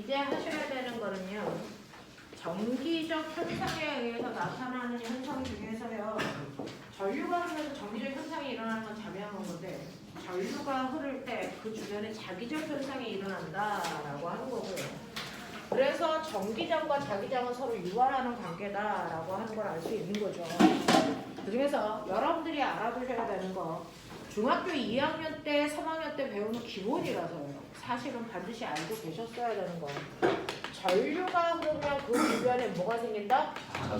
이제 하셔야 되는 거는요. 정기적 현상에 의해서 나타나는 현상 중에서요. 전류가 흐르면서 정기적 현상이 일어나는 건 자명한 건데 전류가 흐를 때 그 주변에 자기적 현상이 일어난다라고 하는 거고요. 그래서 전기장과 자기장은 서로 유발하는 관계다라고 하는 걸 알 수 있는 거죠. 그중에서 여러분들이 알아두셔야 되는 거 중학교 2학년 때, 3학년 때 배우는 기본이라서요. 사실은 반드시 알고 계셨어야 되는 거. 전류가 흐르면 그 주변에 뭐가 생긴다?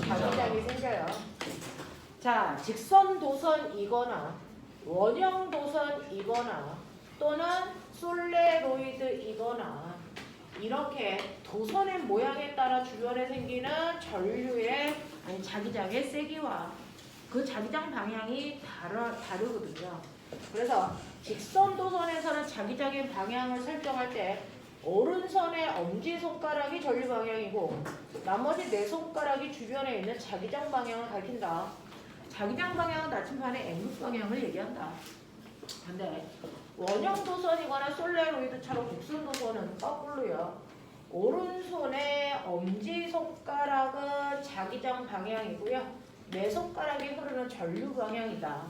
자기장이 생겨요. 자, 직선 도선이거나 원형 도선이거나 또는 솔레로이드이거나 이렇게 도선의 모양에 따라 주변에 생기는 전류의 자기장의 세기와 그 자기장 방향이 다르거든요. 그래서 직선 도선에서는 자기장의 방향을 설정할 때 오른손의 엄지손가락이 전류 방향이고 나머지 네 손가락이 주변에 있는 자기장 방향을 가리킨다. 자기장 방향은 나침반의 M극 방향을 얘기한다. 근데 원형 도선이거나 솔레로이드처럼 곡선 도선은 거꾸로요. 오른손의 엄지손가락은 자기장 방향이고요. 네 손가락이 흐르는 전류 방향이다.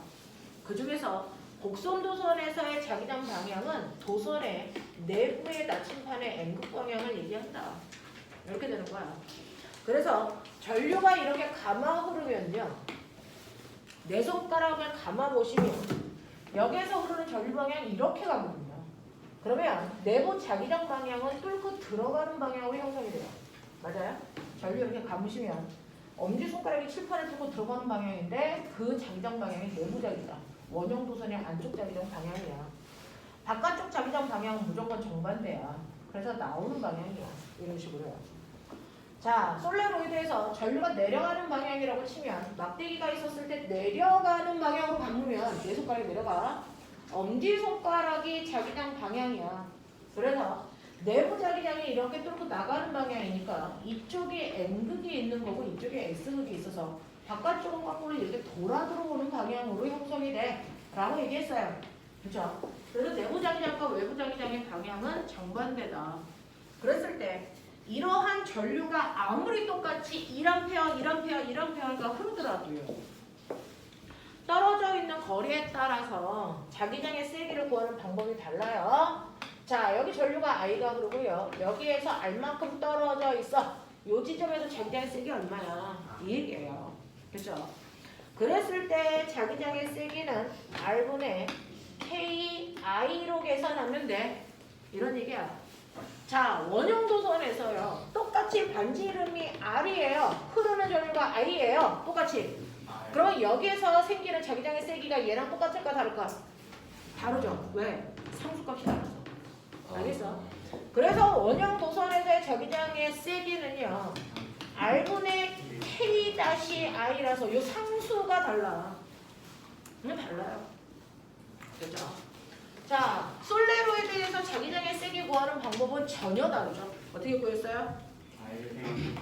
그 중에서 곡선 도선에서의 자기장 방향은 도선의 내부의 나침판의 M극 방향을 얘기한다. 이렇게 되는 거야. 그래서 전류가 이렇게 감아 흐르면요. 네 손가락을 감아 보시면 여기에서 흐르는 전류 방향이 이렇게 가거든요. 그러면 내부 자기장 방향은 뚫고 들어가는 방향으로 형성이 돼요. 맞아요? 전류 이렇게 감으시면 엄지손가락이 칠판에 뚫고 들어가는 방향인데 그 자기장 방향이 내부 자기장, 원형 도선의 안쪽 자기장 방향이야. 바깥쪽 자기장 방향은 무조건 정반대야. 그래서 나오는 방향이야. 이런 식으로요. 자, 솔레로이드에서 전류가 내려가는 방향이라고 치면 막대기가 있었을 때 내려가는 방향으로 감으면 내 손가락이 내려가. 엄지손가락이 자기장 방향이야. 그래서 내부 자기장이 이렇게 뚫고 나가는 방향이니까 이쪽에 N극이 있는 거고 이쪽에 S극이 있어서 바깥쪽은 거꾸로 이렇게 돌아 들어오는 방향으로 형성이 돼 라고 얘기했어요. 그렇죠? 그래서 내부 자기장과 외부 자기장의 방향은 정반대다. 그랬을 때 이러한 전류가 아무리 똑같이 1A 흐르더라도요. 떨어져 있는 거리에 따라서 자기장의 세기를 구하는 방법이 달라요. 자, 여기 전류가 I가 흐르고요. 여기에서 R만큼 떨어져 있어. 요 지점에서 자기장의 세기 얼마야? 이 얘기예요. 그렇죠? 그랬을 때 자기장의 세기는 R분의 KI로 계산하면 돼. 이런 얘기야. 자, 원형 도선에서요. 똑같이 반지 이름이 R이에요. 흐르는 전류가 I예요. 똑같이. 그러면 여기에서 생기는 자기장의 세기가 얘랑 똑같을까 다를까? 다르죠. 왜? 상수값이 달라서. 알겠어? 그래서 원형 도선에서의 자기장의 세기는요. R분의 K-I라서 이 상수가 달라. 그냥 달라요. 그렇죠? 자, 솔레로이드에서 자기장의 세기 구하는 방법은 전혀 다르죠. 어떻게 구했어요?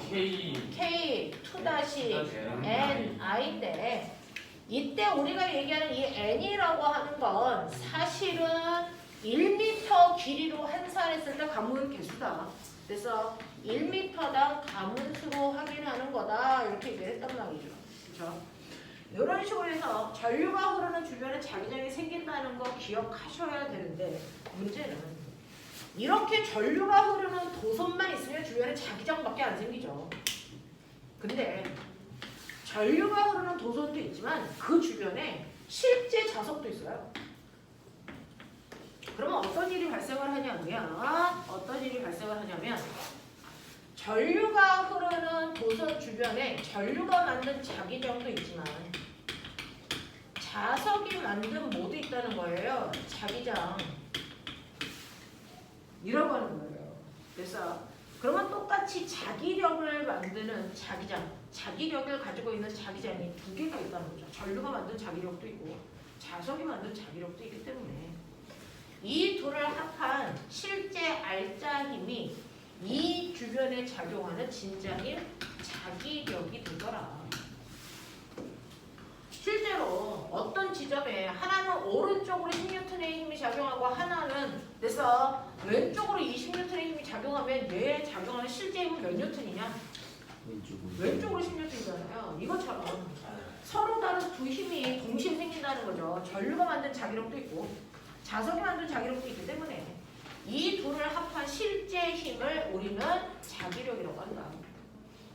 K 2-N-I인데 이때 우리가 얘기하는 이 N이라고 하는 건 사실은 1m 길이로 환산했을 때 가문 개수다. 그래서 1m당 가문수로 확인하는 거다. 이렇게 얘기를 했단 말이죠. 그렇죠? 이런 식으로 해서 전류가 흐르는 주변에 자기장이 생긴다는 거 기억하셔야 되는데 문제는 이렇게 전류가 흐르는 도선만 있으면 주변에 자기장밖에 안 생기죠. 근데 전류가 흐르는 도선도 있지만 그 주변에 실제 자석도 있어요. 그러면 어떤 일이 발생을 하냐면 전류가 흐르는 도선 주변에 전류가 만든 자기장도 있지만 자석이 만든 뭐도 있다는 거예요. 자기장. 이라고 하는 거예요. 그래서 그러면 똑같이 자기력을 만드는 자기력을 가지고 있는 자기장이 두 개가 있다는 거죠. 전류가 만든 자기력도 있고 자석이 만든 자기력도 있기 때문에 이 둘을 합한 실제 알짜 힘이 이 주변에 작용하는 진짜인 자기력이 되더라. 실제로 어떤 지점에 하나는 오른쪽으로 10N의 힘이 작용하고 하나는 그래서 왼쪽으로 20N의 힘이 작용하면 하면 얘에 작용하는 실제 힘은 몇 뉴턴이냐? 왼쪽으로 10뉴턴이잖아요. 이것처럼 서로 다른 두 힘이 동시에 생긴다는 거죠. 전류가 만든 자기력도 있고 자석이 만든 자기력도 있기 때문에 이 둘을 합한 실제 힘을 우리는 자기력이라고 한다.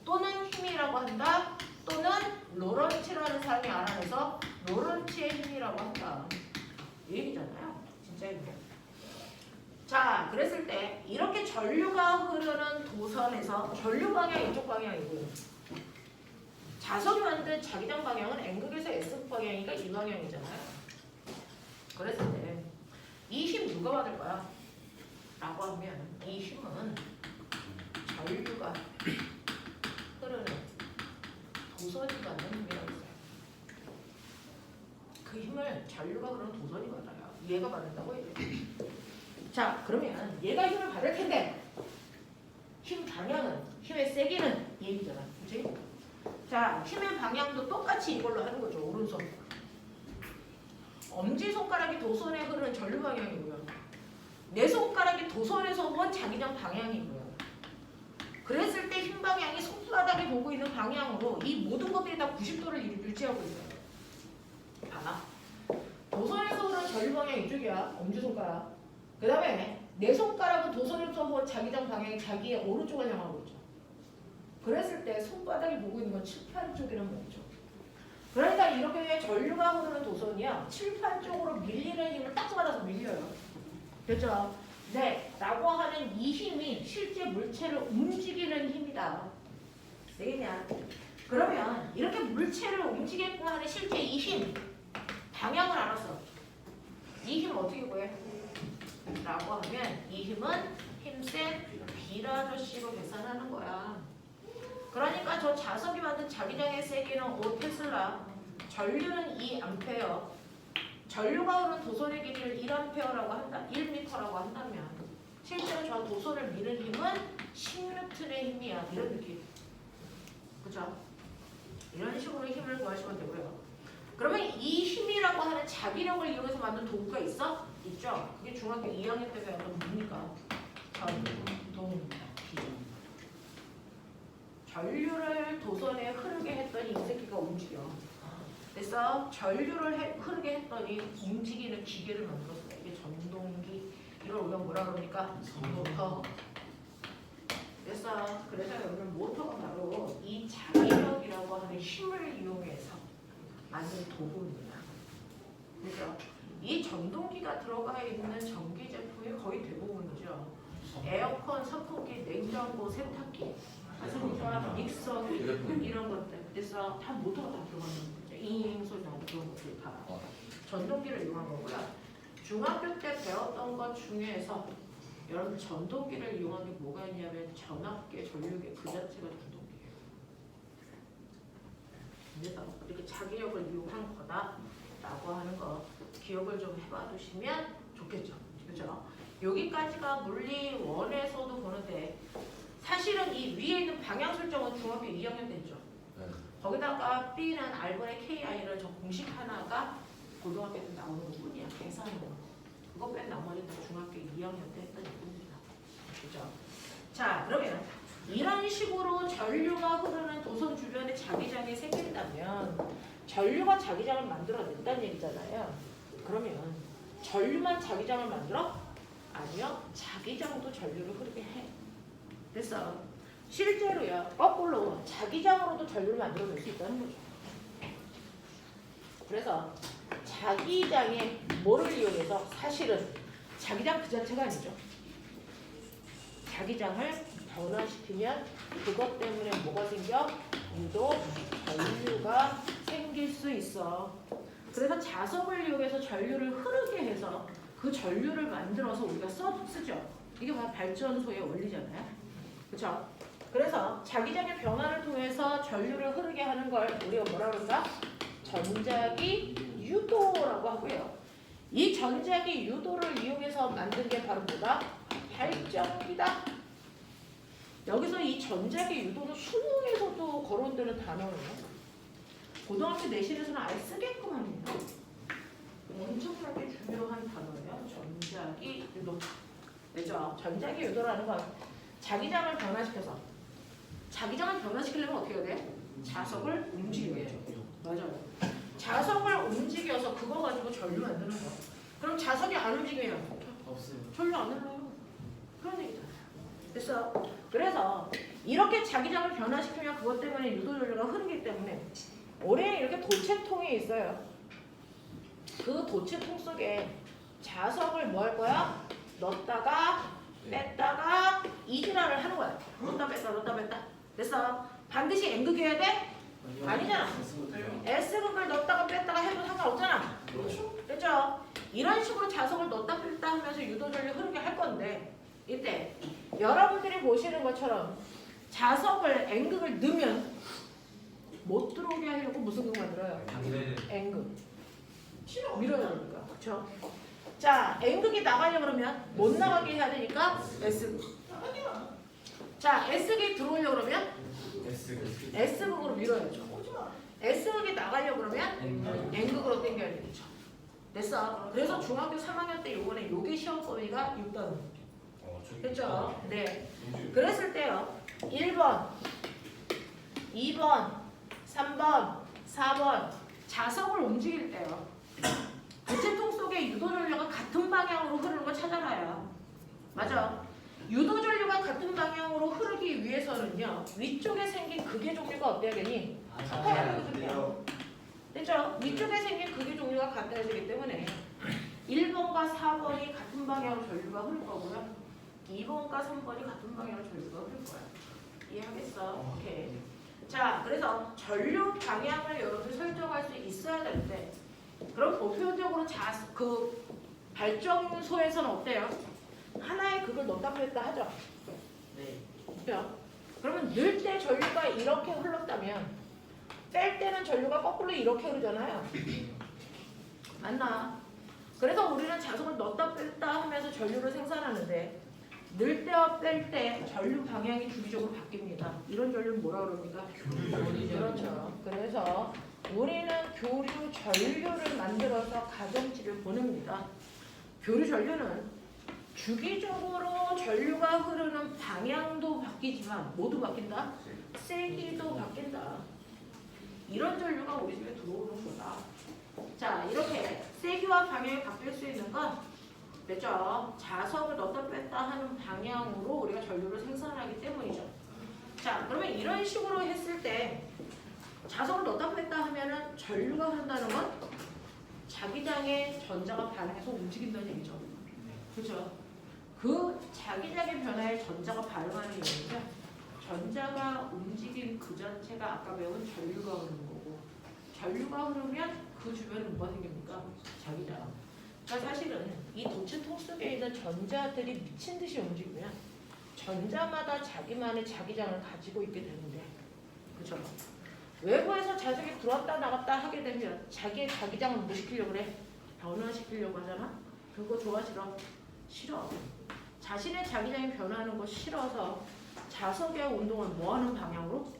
또는 힘이라고 한다. 또는 로런츠라는 사람이 알아내서 로런츠의 힘이라고 한다. 이 얘기잖아요. 진짜 이거. 자, 그랬을 때 이렇게 전류가 흐르는 도선에서 전류 방향이 이쪽 방향이고 자석이 만든 자기장 방향은 N극에서 S극 방향이니까 이 방향이잖아요. 그랬을 때 이 힘 누가 받을 거야? 라고 하면 이 힘은 전류가 흐르는 도선이 받는 힘이라고 했어요. 그 힘을 전류가 흐르는 도선이 받아요. 얘가 받는다고 얘기해요. 자, 그러면 얘가 힘을 받을 텐데 힘 방향은, 힘의 세기는 얘기잖아. 그치? 자, 힘의 방향도 똑같이 이걸로 하는 거죠. 오른손. 엄지손가락이 도선에 흐르는 전류 방향이고요. 내 손가락이 도선에서 온 자기장 방향이고요. 그랬을 때 힘 방향이 손바닥이 보고 있는 방향으로 이 모든 것들이 다 90도를 유지하고 있어요. 봐봐. 도선에서 흐르는 전류 방향 이쪽이야. 엄지손가락. 그 다음에 내 손가락은 도선에서 온 자기장 방향이 자기의 오른쪽을 향하고 있죠. 그랬을 때 손바닥이 보고 있는 건 칠판 쪽이란 말이죠. 그러니까 이렇게 전류가 흐르는 도선이야. 칠판 쪽으로 밀리는 힘을 딱 받아서 밀려요. 됐죠? 네, 라고 하는 이 힘이 실제 물체를 움직이는 힘이다. 되겠냐? 그러면 이렇게 물체를 움직이게끔 하는 실제 이 힘, 방향을 알았어. 이 힘 어떻게 구해? 라고 하면 이 힘은 힘센 비라저씨로 계산하는 거야. 그러니까 저 자석이 만든 자기장의 세기는 5테슬라, 전류는 2A, 전류가 흐르는 도선의 길이를 1A라고 한다, 1m라고 한다면 실제로 저 도선을 미는 힘은 10N의 힘이야. 이런 느낌. 그죠? 이런 식으로 힘을 구하시면 되고요. 그러면 이 힘이라고 하는 자기력을 이용해서 만든 도구가 있어? 있죠? 그게 중학교 2학년 때 배웠던 뭡니까? 전동기죠. 전류를 도선에 흐르게 했더니 이 새끼가 움직여. 그래서 전류를 흐르게 했더니 움직이는 기계를 만들었어요. 이게 전동기. 이걸 우리가 뭐라 그러니까? 모터. 그래서 여러분 모터가 바로 이 자기력이라고 하는 힘을 이용해서 만든 도구입니다. 그래서 이 전동기가 들어가 있는 전기 제품이 거의 대부분이죠. 에어컨, 선풍기, 냉장고, 세탁기, 가스불과 믹서기 이런 것들. 그래서 다 모터가 다 들어가는 거죠. 잉 소리 나고 그런 것들 다 전동기를 이용한 거고요. 중학교 때 배웠던 것 중에서 여러분 전동기를 이용한 게 뭐가 있냐면 전압계, 전류계 그 자체가 전동기예요. 그래서 이렇게 자기력을 이용한 거다라고 하는 거 기억을 좀 해봐 두시면 좋겠죠. 그렇죠? 여기까지가 물리 1에서도 보는데 사실은 이 위에 있는 방향 설정은 중학교 2학년 때죠. 거기다가 B는 R분의 KI를 저 공식 하나가 고등학교 때 나오는 부분이야. 계산으로. 그거 뺀 나머지는 중학교 2학년 때 했던 부분입니다. 그죠? 자, 그러면 이런 식으로 전류가 흐르는 도선 주변에 자기장이 생긴다면 전류가 자기장을 만들어낸다는 얘기잖아요. 그러면 전류만 자기장을 만들어? 아니요. 자기장도 전류를 흐르게 해. 됐어. 실제로요. 거꾸로 자기장으로도 전류를 만들어낼 수 있다는 거죠. 그래서 자기장의 뭐를 이용해서 사실은 자기장 그 자체가 아니죠. 자기장을 변화시키면 그것 때문에 뭐가 생겨? 유독 전류가 생길 수 있어. 그래서 자석을 이용해서 전류를 흐르게 해서 그 전류를 만들어서 우리가 쓰죠. 이게 바로 발전소의 원리잖아요. 그렇죠? 그래서 자기장의 변화를 통해서 전류를 흐르게 하는 걸 우리가 뭐라 그럴까? 전자기 유도라고 하고요. 이 전자기 유도를 이용해서 만든 게 바로 뭐다? 발전기다. 여기서 이 전자기 유도는 수능에서도 거론되는 단어예요. 고등학교 내신에서는 아예 쓰게끔 합니다. 엄청나게 중요한 단어예요. 전자기 유도. 그죠? 전자기 유도라는 건 자기장을 변화시켜서 자기장을 변화시키려면 어떻게 해야 돼? 자석을 움직여야 돼. 맞아요. 자석을 움직여서 그거 가지고 전류 만드는 거. 그럼 자석이 안 움직이면 없어요. 전류 안 흘러요. 그런 얘기잖아요. 됐어? 그래서 이렇게 자기장을 변화시키면 그것 때문에 유도 전류가 흐르기 때문에 올해 이렇게 도체통이 있어요. 그 도체통 속에 자석을 뭐 할 거야? 넣었다가 뺐다가 이질환을 하는 거야. 넣었다 뺐다 넣었다 뺐다. 됐어? 반드시 N극이어야 돼? 아니잖아. S극을 넣었다가 뺐다가 해도 상관없잖아. 그렇죠. 됐죠? 이런 식으로 자석을 넣었다 뺐다 하면서 유도 전류 흐르게 할 건데 이때 여러분들이 보시는 것처럼 자석을 N극을 넣으면 못 들어오게 하려고 무슨 극 만들어요? N극. 밀어야 되니까. 그렇죠? 자, N극이 나가려고 그러면 못 나가게 해야 되니까 S극. 자, S극이 들어오려고 그러면 S극으로 밀어야죠. S극이 나가려고 그러면 N극으로 당겨야 되겠죠. 됐어? 그래서 중학교 3학년 때 요번에 요게 시험 범위가 6단. 됐죠? 네. 그랬을 때요. 1번, 2번, 3번, 4번 자석을 움직일 때요. 도체통 속에 유도 전류가 같은 방향으로 흐르는 걸 찾아놔요. 맞아. 유도 전류가 같은 방향으로 흐르기 위해서는요. 위쪽에 생긴 극의 종류가 어때야 되니? 같아야 되거든요. 됐죠? 위쪽에 생긴 극의 종류가 같아야 되기 때문에 1번과 4번이 같은 방향으로 전류가 흐를 거고요. 2번과 3번이 같은 방향으로 전류가 흐를 거야. 이해하겠어? 오케이. 자, 그래서 전류 방향을 여러분들 설정할 수 있어야 되는데 그럼 보편적으로 그 발전소에서는 어때요? 하나의 극을 넣다 뺐다 하죠. 네. 그죠? 그러면 넣을 때 전류가 이렇게 흘렀다면 뺄 때는 전류가 거꾸로 이렇게 흐르잖아요. 맞나? 그래서 우리는 자석을 넣다 뺐다 하면서 전류를 생산하는데 넣을 때와 뺄 때 전류 방향이 주기적으로 바뀝니다. 이런 전류는 뭐라 그럽니까? 그렇죠. 그래서 우리는 교류 전류를 만들어서 가정지를 보냅니다. 교류 전류는 주기적으로 전류가 흐르는 방향도 바뀌지만 모두 바뀐다? 세기도 바뀐다. 이런 전류가 우리 집에 들어오는 거다. 자, 이렇게 세기와 방향이 바뀔 수 있는 건 됐죠? 자석을 넣었다 뺐다 하는 방향으로 우리가 전류를 생산하기 때문이죠. 자, 그러면 이런 식으로 했을 때 자석을 넣었다 뺐다 하면은 전류가 흐른다는 건 자기장의 전자가 반응해서 움직인다는 얘기죠. 그렇죠? 그 자기장의 변화에 전자가 반응하는 얘기죠. 전자가 움직인 그 자체가 아까 배운 전류가 흐르는 거고 전류가 흐르면 그 주변에 뭐가 생깁니까? 자기장. 그러니까 사실은 이 도체통 속에 있는 전자들이 미친 듯이 움직이면 전자마다 자기만의 자기장을 가지고 있게 되는데 그렇죠? 외부에서 자석이 들어왔다 나갔다 하게 되면 자기의 자기장을 뭐 시키려고 그래? 변화시키려고 하잖아? 그거 좋아 싫어? 싫어. 자신의 자기장이 변하는 거 싫어서 자석의 운동을 뭐 하는 방향으로?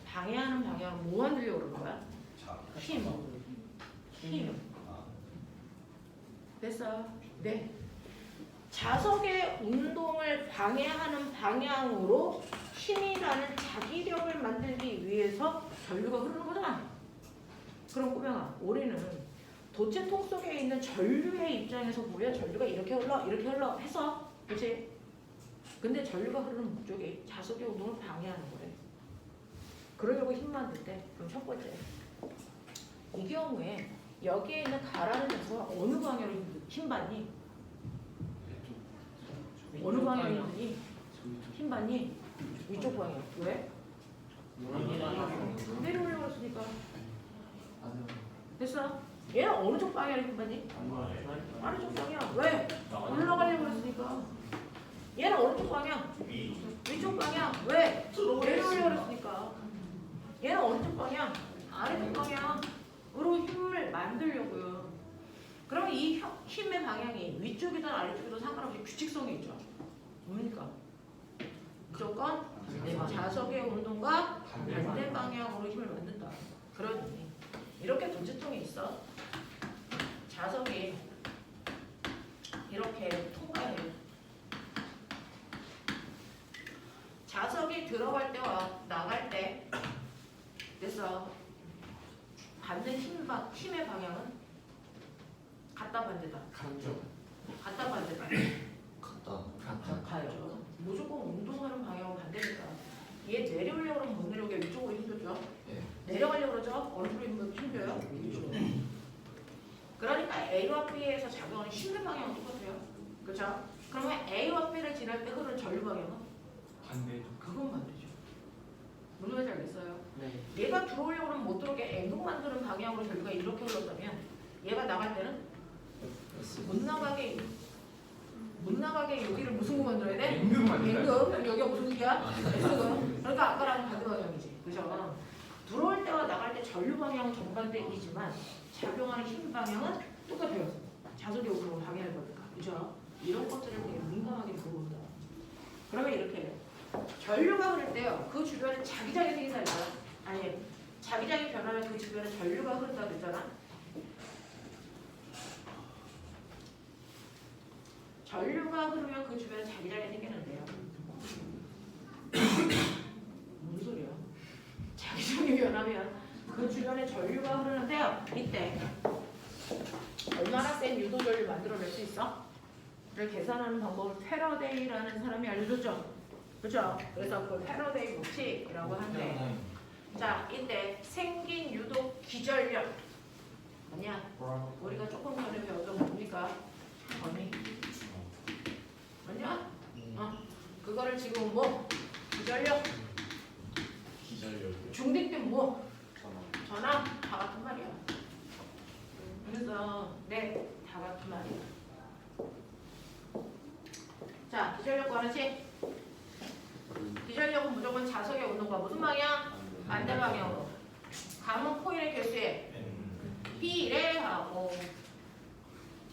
방해하는 방향으로 뭐 만들려고 그러는 거야? 힘. 됐어? 네. 자석의 운동을 방해하는 방향으로 힘이라는 자기력을 만들기 위해서 전류가 흐르는 거잖아. 그럼 꼬명아, 우리는 도체통 속에 있는 전류의 입장에서 보면 전류가 이렇게 흘러 해서 그치? 근데 전류가 흐르는 목적이 자석의 운동을 방해하는 거래. 그러려고 힘 만들 때 그럼 첫 번째 이 경우에 여기에 있는 가라는 자석은 어느 방향으로 힘 받니? 어느 방향이 힘드니? 힘 받니? 위쪽 방향. 왜? 내려오려고 했으니까. 됐어? 얘는 어느 쪽 방향으로 힘 받니? 아래쪽 방향. 왜? 올라가려고 했으니까. 얘는 어느 쪽 방향? 위쪽 방향. 왜? 내려오려고 했으니까. 얘는 어느 쪽 방향? 아래쪽 방향으로 힘을 만들려고요. 그러면 이 힘의 방향이 위쪽이든 아래쪽이든 상관없이 규칙성이 있죠. 뭡니까? 무조건 자석의 운동과 반대 방향으로 힘을 만든다. 그러니 이렇게 도체통이 있어. 자석이 이렇게 통과해. 자석이 들어갈 때와 나갈 때 그래서 받는 힘의 방향은 같다 반대다. 같다 반대다. 같아요. 무조건 운동하는 방향은 반대니까. 얘 내려오려고 그러면 못 내려오게 이쪽으로 힘들죠? 내려가려고 그러죠? 어디로 힘들어요? 그러니까 A와 B에서 작용하는 힘의 방향은 똑같아요. 그렇죠? 그러면 A와 B를 지날 때 흐르는 전류 방향은? 반대죠. 그건 반대죠. 무슨 말인지 알겠어요? 네. 얘가 들어오려고 그러면 못 들어오게 N동 만드는 방향으로 전류가 이렇게 흘렀다면 얘가 나갈 때는 못 나가게 여기를 무슨 구 만들어야 돼? N극 만들어야 돼. 그럼 여기가 무슨 극이야? S극. 그러니까 아까랑 반대 방향이지. 그죠? 들어올 때와 나갈 때 전류 방향은 정반대이지만 작용하는 힘 방향은 똑같아요. 자석이 오므로 방해할 거니까. 그죠? 이런 것들을 되게 민감하게 물어본다. 그러면 이렇게 해요. 전류가 흐를 때요. 그 주변에 자기장이 생긴다 했잖아. 아니, 자기장이 변하면 그 주변에 전류가 흐른다 그랬잖아. 전류가 흐르면 그 주변에 자기장이 생기는데요. 무슨 소리야? 자기장이 변하면 그 주변에 전류가 흐르는데요. 이때 얼마나 센 유도 전류 만들어낼 수 있어? 를 계산하는 방법을 패러데이라는 사람이 알려줬죠. 그렇죠? 그래서 그걸 패러데이 법칙이라고 하는데, 자 이때 생긴 유도 기전력 뭐냐? 우리가 조금 전에 배웠던 뭡니까? 범위. 뭐냐? 그거를 지금 뭐? 기전력. 중딩 뭐? 전압 다 같은 말이야. 그래서 네, 다 같은 말이야. 자, 기전력 구하는지? 기전력은 무조건 자석의 운동과 무슨 방향? 반대 방향으로. 감은 코일의 개수에 비례하고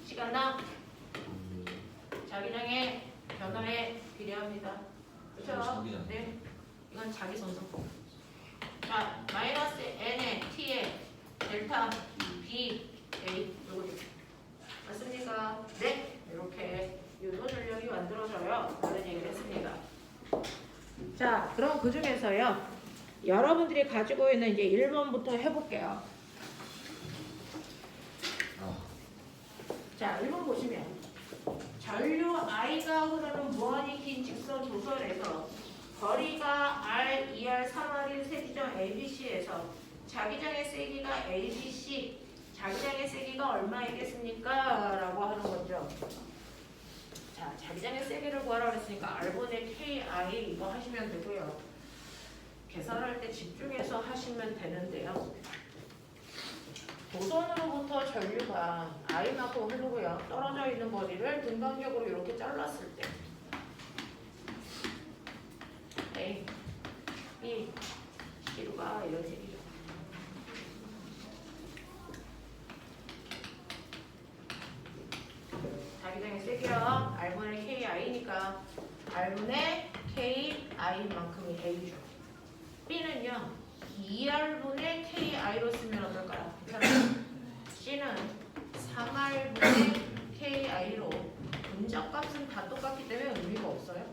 시간당 자기장의 변화에 비례합니다. 그렇죠? 네, 이건 자기 선서. 자, 마이너스 n의 t의 델타 b a 요거죠. 맞습니까? 네, 이렇게 유도 전력이 만들어져요. 라는 얘기를 했습니다. 자, 그럼 그 중에서요, 여러분들이 가지고 있는 이제 1번부터 해볼게요. 자, 1번 보시면 전류 I가 흐르는 무한히 긴 직선 도선에서 거리가 R, 2R, 3R인 세 지점 ABC에서 자기장의 세기가 ABC, 자기장의 세기가 얼마이겠습니까? 라고 하는 거죠. 자, 자기장의 세기를 구하라고 했으니까 R분의 KI 이거 하시면 되고요. 계산할 때 집중해서 하시면 되는데요. 도선으로부터 전류가 I만큼 흐르고요. 떨어져 있는 거리를 등간격으로 이렇게 잘랐을 때 A, B, C로 가 이런 식이죠. 자기장의 세기요. R분의 KI니까 R분의 KI만큼이 A죠. B는요. 2R분의 KI로 쓰면 어떨까요? C는 3R분의 KI로 분자값은 다 똑같기 때문에 의미가 없어요.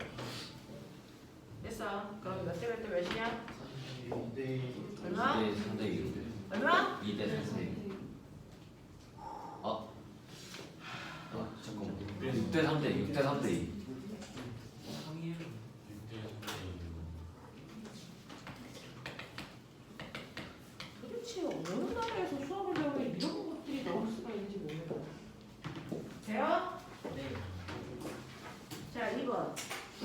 됐어. 그럼 몇 대 몇 대 몇이냐? 2대 얼마? 3대 2. 얼마? 2대 3대 2. 잠깐만. 6대 3대 6대 3대 2. 도대체 어느 나라에서 수학을 배우면 이런 것들이 나올 수가 있는지 모르겠어요. 돼요? 네. 자, 2번.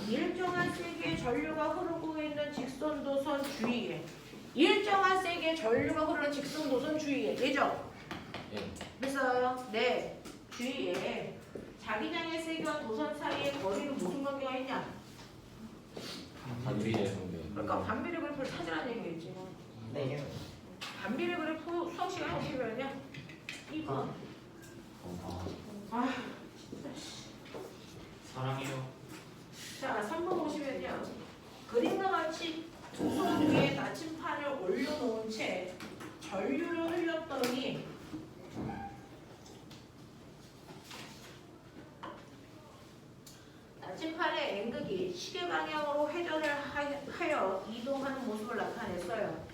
일정한 세기의 전류가 흐르고 있는 직선도선 주위에 일정한 세기의 전류가 흐르는 직선도선 주위에 되죠? 예. 됐어요? 네. 주위에 자기장의 세기와 도선 사이의 거리는 무슨 관계가 있냐? 반비례 관계. 그러니까 반비례 그래프를 찾으라는 얘기겠지. 네. 반비례 그래프 수학 시간에 어떻게 배웠냐? 2번. 아, 진짜. 사랑해요. 자, 3번 보시면요. 그림과 같이 도선 위에 나침판을 올려놓은 채 전류를 흘렸더니 나침판의 N극이 시계 방향으로 회전 회전을 하여 이동하는 모습을 나타냈어요.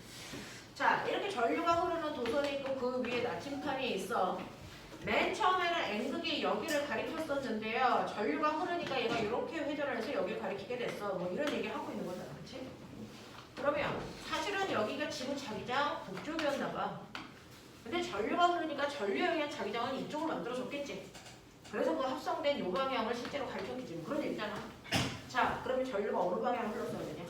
자, 이렇게 전류가 흐르는 도선이 있고 그 위에 나침판이 있어. 맨 처음에는 N극이 여기를 가리켰었는데요. 전류가 흐르니까 얘가 이렇게 회전을 해서 여기를 가리키게 됐어. 뭐 이런 얘기 하고 있는 거잖아. 그치? 그러면 사실은 여기가 지금 자기장 북쪽이었나 봐. 근데 전류가 흐르니까 전류에 의한 자기장은 이쪽으로 만들어줬겠지. 그래서 그 합성된 요 방향을 실제로 가리켰겠지. 뭐 그런 얘기잖아. 자, 그러면 전류가 어느 방향으로 흘렀어야 되냐?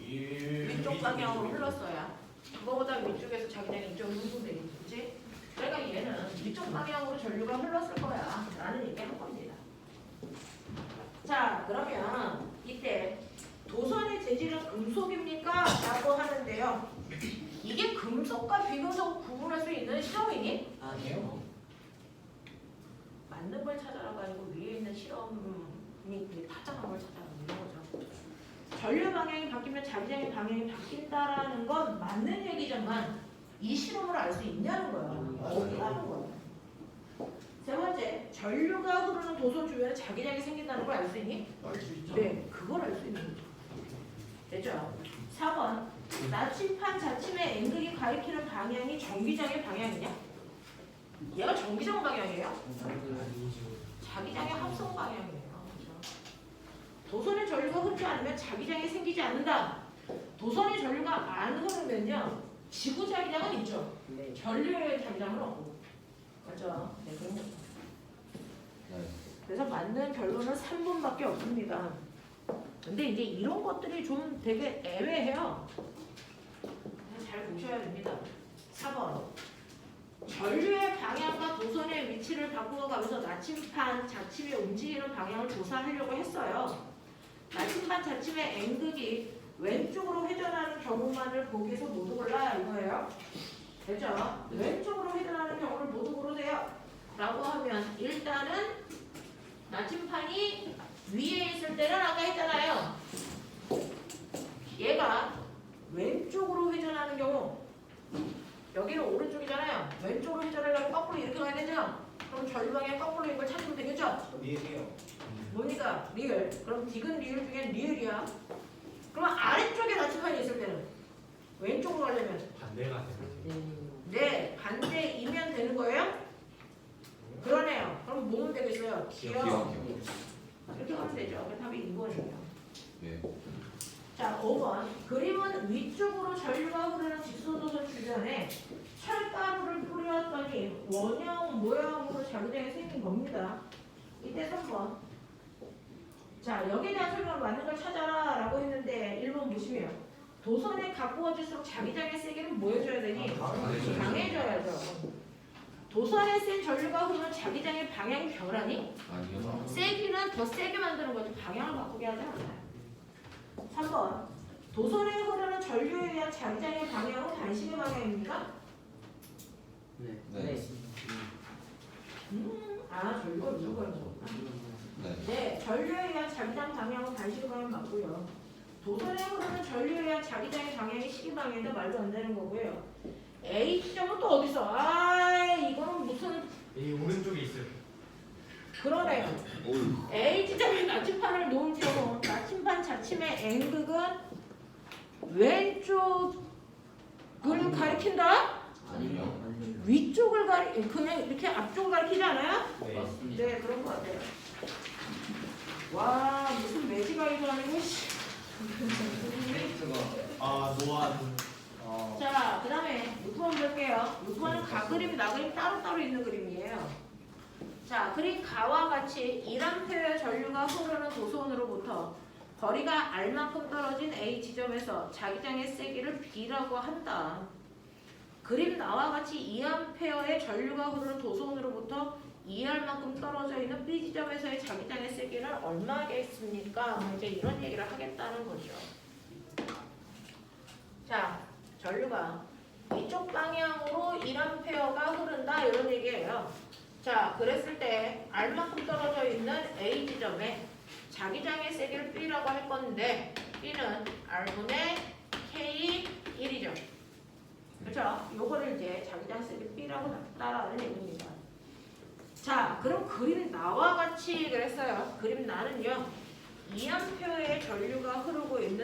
위쪽 방향으로 흘렀어야. 그거보다 위쪽에서 자기장이 이쪽으로 흥분되겠지. 그치? 그러니까 얘는 위쪽 방향으로 전류가 흘렀을 거야. 라는 얘기한 겁니다. 자, 그러면 이때 도선의 재질은 금속입니까? 라고 하는데요. 이게 금속과 비금속을 구분할 수 있는 실험이니? 아니요. 맞는 걸 찾아라가 아니고 위에 있는 실험이 타장한 걸 찾아라 이런 거죠. 전류 방향이 바뀌면 자기장의 방향이 바뀐다라는 건 맞는 얘기지만 이 실험을 알 수 있냐는 거야. 없다는 거야. 세 번째, 전류가 흐르는 도선 주변에 자기장이 생긴다는 걸 알 수 있니? 알 수 있죠. 네, 그걸 알 수 있는 거죠. 됐죠? 4번, 나침판 자침의 N극이 가리키는 방향이 전기장의 방향이냐? 얘가 전기장 방향이에요? 자기장의 합성 방향이에요. 그렇죠? 도선의 전류가 흐르지 않으면 자기장이 생기지 않는다. 도선의 전류가 안 흐르면요, 지구 자기장은 있죠. 네. 전류의 자기장은 없고. 맞죠? 네, 그런 거죠. 네. 그래서 맞는 결론은 3번밖에 없습니다. 근데 이제 이런 것들이 좀 되게 애매해요. 잘 보셔야 됩니다. 4번. 전류의 방향과 도선의 위치를 바꾸어 가면서 나침판 자침이 움직이는 방향을 조사하려고 했어요. 나침판 자침의 N극이 왼쪽으로 회전하는 경우만을 보기에서 모두 골라 이거예요. 됐죠? 왼쪽으로 회전하는 경우를 모두 고르세요. 라고 하면 일단은 나침판이 위에 있을 때는 아까 했잖아요. 얘가 왼쪽으로 회전하는 경우, 여기는 오른쪽이잖아요. 왼쪽으로 회전하려면 거꾸로 이렇게 가야 되죠? 그럼 전류 방향 거꾸로인 걸 찾으면 되겠죠? 리을이요. 뭡니까? 리을. 그럼 디귿 리을 중에 리을이야. 그럼 아래쪽에 나침판이 있을 때는 왼쪽으로 가려면 반대가 되는. 네, 반대이면 되는 거예요? 그러네요. 그럼 뭐면 되겠어요? 기억. 이렇게 가면 되죠. 그 답이 2번이에요. 네. 자, 5번. 그림은 위쪽으로 전류가 흐르는 직선도선 주변에 철가루를 뿌렸더니 원형 모양으로 자기장이 생긴 겁니다. 이때 3번. 자, 여기에 대한 설명을 맞는 걸 찾아라 라고 했는데 1번 보시면 도선에 가까워질수록 자기장의 세기는 뭐 해줘야 되니? 강해져야죠. 도선에 센 전류가 흐르면 자기장의 방향이 변하니? 아니요. 세기는 더 세게 만드는 거지 방향을 바꾸게 하지 않아요. 3번. 도선에 흐르는 전류에 의한 자기장의 방향은 반식의 방향입니까? 네. 네. 전류가 누가 있구나. 네. 네, 전류에 의한 자기장 방향은 반식의 방향 맞고요. 도선에 흐르는 전류에 의한 자기장의 방향이 시기 방향이다 말도 안 되는 거고요. A 지점은 또 어디 있어? 이거는 무슨 이 오른쪽에 있어요. 그러네요. 어휴. A 지점에 나침판을 놓은 경우 나침판 자침의 N극은 왼쪽을 가리킨다? 아니요. 위쪽을 그냥 이렇게 앞쪽을 가리키지 않아요? 네. 맞습니다. 네, 그런 것 같아요. 와, 무슨 매지가 일어나는 거지? 아 노안. 자, 그 다음에 6번 볼게요. 6번은 가그림, 나그림 따로따로 있는 그림이에요. 자, 그림 가와 같이 1A의 전류가 흐르는 도선으로부터 거리가 R만큼 떨어진 A 지점에서 자기장의 세기를 B라고 한다. 그림 나와 같이 2A의 전류가 흐르는 도선으로부터 2R만큼 떨어져 있는 B 지점에서의 자기장의 세기는 얼마겠습니까? 이제 이런 얘기를 하겠다는 거죠. 자, 전류가 이쪽 방향으로 1A가 흐른다 이런 얘기예요. 자, 그랬을 때 R만큼 떨어져 있는 A 지점에 자기장의 세기를 B라고 할 건데 B는 R분의 K1이죠. 그렇죠? 요거를 이제 자기장 세기 B라고 했다라는 얘기입니다. 자, 그럼 그림 나와 같이 그랬어요. 그림 나는요. 2A의 전류가 흐르고 있는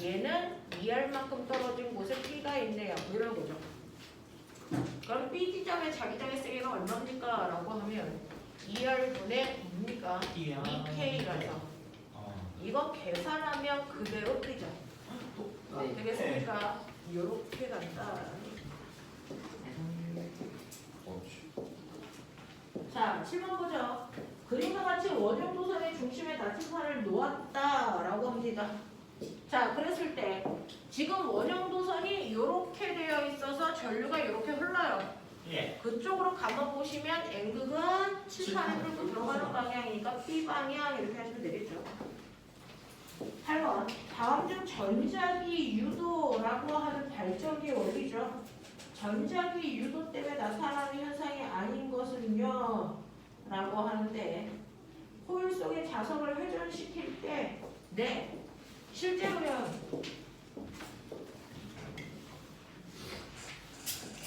얘는 2R만큼 떨어진 곳에 P가 있네요. 이런 거죠. 그럼 B 지점의 자기장의 세기가 얼마입니까? 라고 하면 2R분의 뭡니까? 2K라서 이거 계산하면 그대로 뜨죠. 네. 되겠습니까? 이렇게 간다. 자, 7번 보죠. 그림과 같이 원형 도선의 중심에 나침판을 놓았다라고 합니다. 자, 그랬을 때 지금 원형 도선이 이렇게 되어 있어서 전류가 이렇게 흘러요. 예. 그쪽으로 감아 보시면 N극은 칠판에 뚫고 들어가는 방향이니까 B 방향 이렇게 하시면 되겠죠. 8번. 다음 중 전자기 유도라고 하는 발전기 원리죠. 전자기 유도 때문에 나타나는 현상이 아닌 것은요? 라고 하는데 코일 속의 자석을 회전시킬 때 네, 실제로요.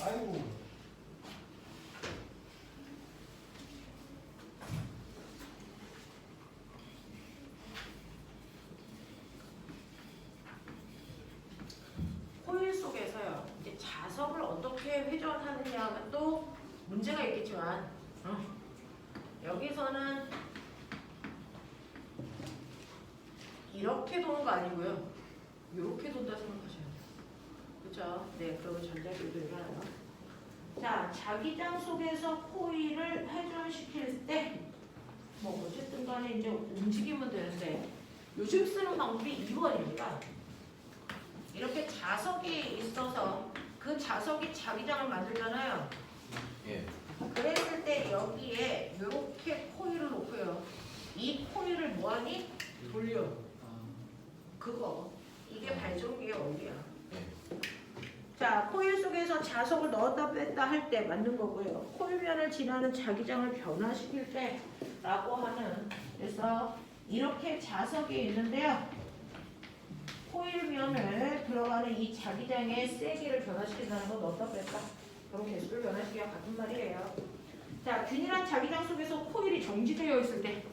아이고. 코일 속에서요. 이제 자석을 어떻게 회전하느냐가 또 문제가 있겠지만 여기서는 이렇게 도는 거 아니고요. 이렇게 돈다 생각하셔야 돼요. 그렇죠? 네, 그러면 전자기도 일어나요. 자, 자기장 속에서 코일을 회전시킬 때 뭐 어쨌든 간에 이제 움직이면 되는데 요즘 쓰는 방법이 2번입니다. 이렇게 자석이 있어서 그 자석이 자기장을 만들잖아요. 예. 그랬을 때 여기에 이렇게 코일을 놓고요. 이 코일을 뭐하니? 돌려. 그거. 이게 발전기의 원리야. 예. 자, 코일 속에서 자석을 넣었다 뺐다 할 때 맞는 거고요. 코일면을 지나는 자기장을 변화시킬 때라고 하는. 그래서 이렇게 자석이 있는데요. 코일면을 들어가는 이 자기장의 세기를 변화시킨다는 건 넣었다 뺐다. 그런 개수를 변화시키기가 같은 말이에요. 자, 균일한 자기장 속에서 코일이 정지되어 있을 때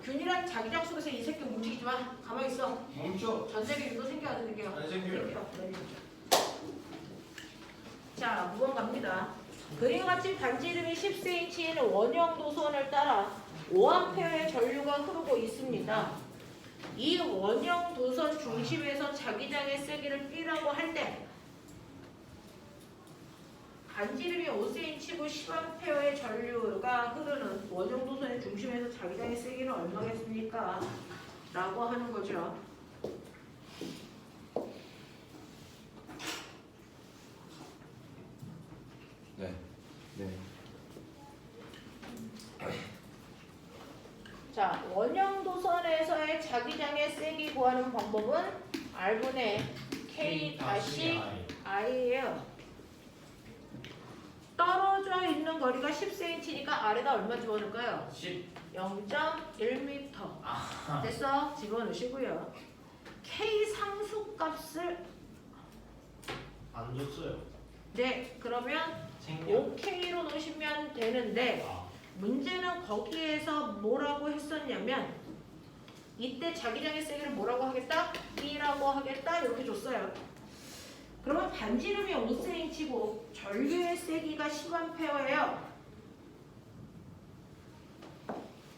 균일한 자기장 속에서 이 새끼 움직이지 마. 가만히 있어. 멈춰. 전세계 유도 생겨 안 생겨? 안 생겨요. 자, 9번 갑니다. 그림과 같이 반지 이름이 10cm인 원형 도선을 따라 5A의 전류가 흐르고 있습니다. 이 원형 도선 중심에서 자기장의 세기를 B라고 할 때 반지 이름이 5cm고 10A의 전류가 흐르는 원형 도선의 중심에서 자기장의 세기는 얼마겠습니까? 라고 하는 거죠. 네. 네. 자, 원형 도선에서의 자기장의 세기 구하는 방법은 R분의 K-I예요. 떨어져 있는 거리가 10cm니까 아래다 얼마 집어넣을까요? 0.1m. 됐어? 집어넣으시고요. K 상수값을 안 줬어요. 네, 그러면 생략. 5K로 놓으시면 되는데 문제는 거기에서 뭐라고 했었냐면 이때 자기장의 세기를 뭐라고 하겠다? B라고 하겠다 이렇게 줬어요. 그러면 반지름이 5cm고 전류의 세기가 10A예요.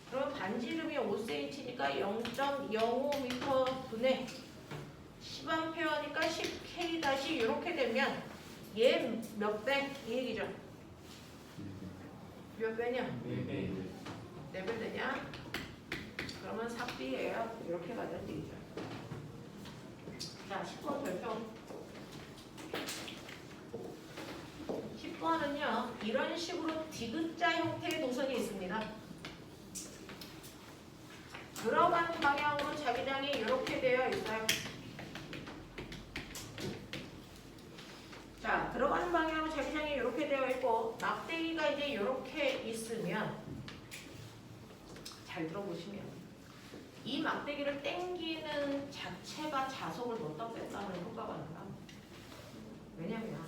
그럼 반지름이 5cm니까 0.05m 분의 10A니까 10K 이렇게 되면 얘 몇 배? 이 얘기죠. 몇 배냐? 네. 4배 되냐? 그러면 4B예요. 이렇게 가자는 얘기죠. 자, 10번 별표. 10번은요. 이런 식으로 디귿자 형태의 도선이 있습니다. 들어가는 방향으로 자기장이 이렇게 되어 있어요. 자, 들어가는 방향으로 자기장이 이렇게 되어 있고 막대기가 이제 이렇게 있으면 잘 들어보시면 이 막대기를 당기는 자체가 자석을 넣었다 뺐다 하는 효과가 나요. 왜냐면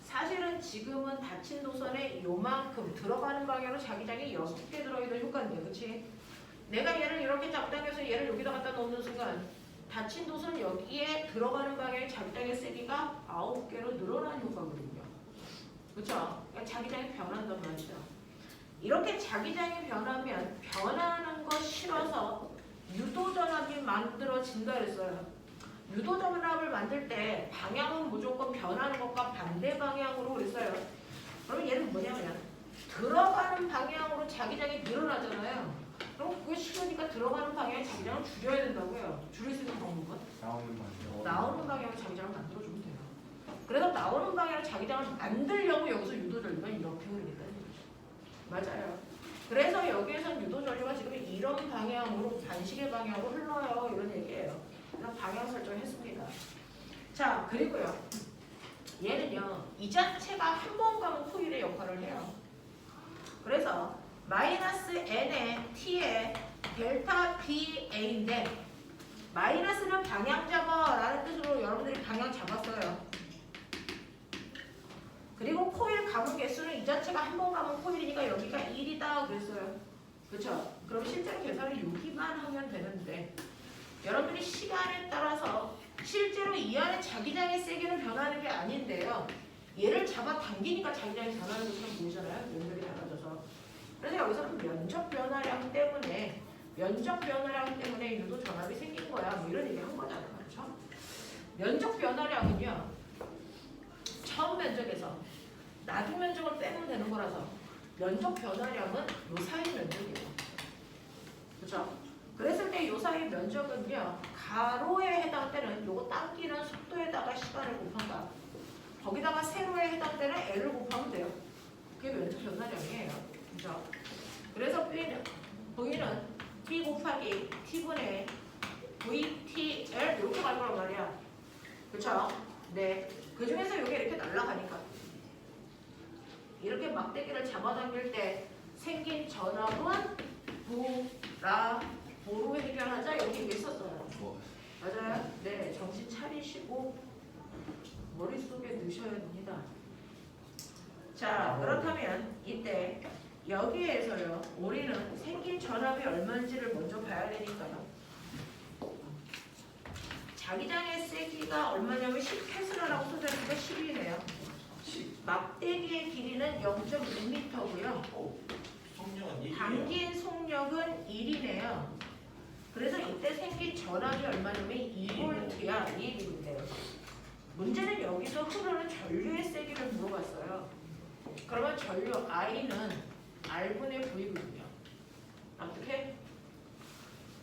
사실은 지금은 닫힌 도선에 요만큼 들어가는 방향으로 자기장이 6개 들어있는 효과인데, 그치? 내가 얘를 이렇게 잡당겨서 얘를 여기다 갖다 놓는 순간 닫힌 도서는 여기에 들어가는 방향의 자기장의 세기가 9개로 늘어나는 효과거든요. 그렇죠? 그러니까 자기장이 변한단 말이죠. 이렇게 자기장이 변하면 변하는 거 싫어서 유도전압이 만들어진다 그랬어요. 유도전압을 만들 때 방향은 무조건 변하는 것과 반대 방향으로 그랬어요. 그럼 얘는 뭐냐면 들어가는 방향으로 자기장이 늘어나잖아요. 그럼 그게 싫으니까 들어가는 방향에 자기장을 줄여야 된다고요. 줄일 수 있는 방법은? 나오는 방향에 자기장을 만들어주면 돼요. 그래서 나오는 방향에 자기장을 만들려고 여기서 유도전류가 이렇게 흐르겠다는 거죠. 맞아요. 그래서 여기에선 유도전류가 지금 이런 방향으로 반시계 방향으로 흘러요. 이런 얘기예요. 그래서 방향 설정했습니다. 자, 그리고요. 얘는요. 이 자체가 한 번 가면 코일의 역할을 해요. 그래서 마이너스 n의 t의 델타 BA인데 마이너스는 방향 잡아라는 뜻으로 여러분들이 방향 잡았어요. 그리고 코일 감은 개수는 이 자체가 한 번 감은 코일이니까 여기가 1이다 그랬어요. 그렇죠? 그럼 실제로 계산을 여기만 하면 되는데 여러분들이 시간에 따라서 실제로 이 안에 자기장의 세기는 변하는 게 아닌데요. 얘를 잡아 당기니까 자기장이 변하는 것처럼 보이잖아요. 면적이 달라져서. 그래서 여기서는 면적 변화량 때문에 유도 전압이 생긴 거야. 뭐 이런 얘기 한 거잖아요. 그렇죠? 면적 변화량은요. 처음 면적에서 나중 면적을 빼면 되는 거라서 면적 변화량은 요 사이 면적이에요. 그렇죠? 그랬을 때 요 사이 면적은요. 가로에 해당되는 요거 당기는 속도에다가 시간을 곱한 거. 거기다가 세로에 해당되는 L을 곱하면 돼요. 그게 면적 변화량이에요. 그죠? 그래서 V는 T 곱하기 T분의 VTL 이렇게 갈 거란 말이야. 그쵸? 네. 그 중에서 이게 이렇게 날아가니까. 이렇게 막대기를 잡아당길 때 생긴 전압은 보로 해결하자 여기 있었어요. 맞아요? 네. 정신 차리시고 머릿속에 넣으셔야 됩니다. 자, 그렇다면 이때 여기에서요. 우리는 생긴 전압이 얼마인지를 먼저 봐야 되니까요. 자기장의 세기가 얼마냐면 10테슬라라고 써져있으니까 10이네요. 막대기의 길이는 0.6m고요. 당긴 속력은 1이네요. 그래서 이때 생긴 전압이 얼마냐면 2V야. 이 얘기인데요. 문제는 여기서 흐르는 전류의 세기를 물어봤어요. 그러면 전류 I는 R분의 V거든요. 어떻게?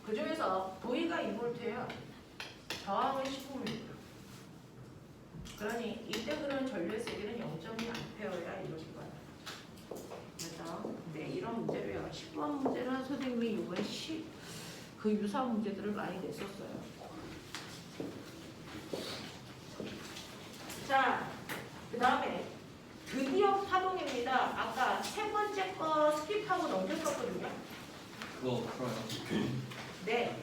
그 중에서 V가 2V예요. 저항은 10V입니다. 그러니 이때 흐르는 전류의 세기는 0.2A야 이렇게 봐요. 그래서 네, 이런 문제로요. 10번 문제는 선생님이 이번에 그 유사한 문제들을 많이 냈었어요. 자, 그 다음에 드디어 파동입니다. 아까 세 번째 거 스킵하고 넘겼었거든요. 그거 풀어요. 네.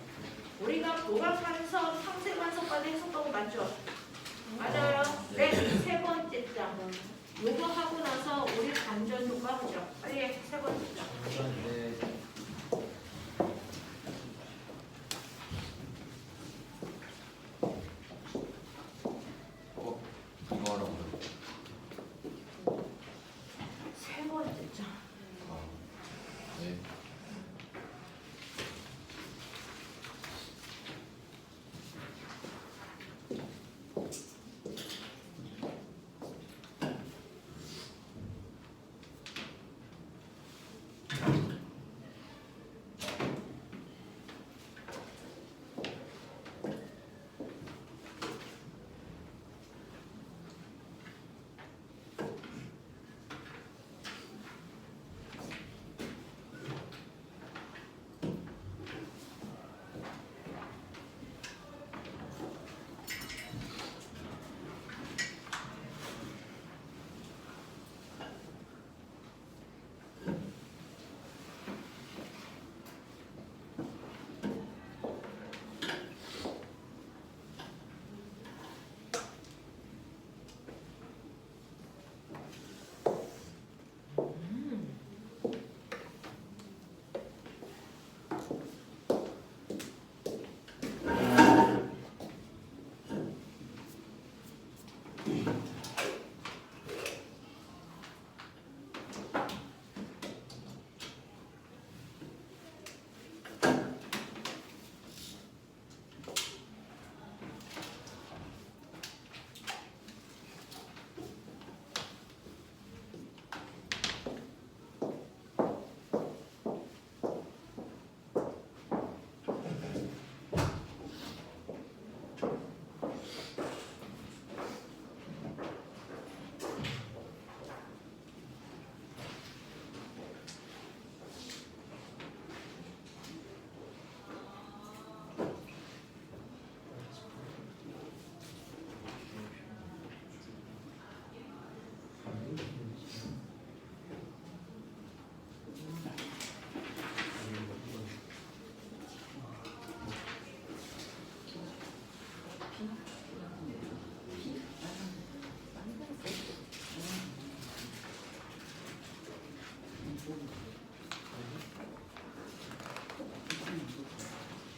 우리가 보각간섭, 상쇄간섭까지 했었던 거 맞죠? 맞아요. 네. 세 번째 장. 요거 하고 나서 우리 반전 효과 보죠. 빨리 해. 세 번째 장. 네. 이거 하라고요? 세 번째 장. 네.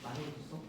많이 했어?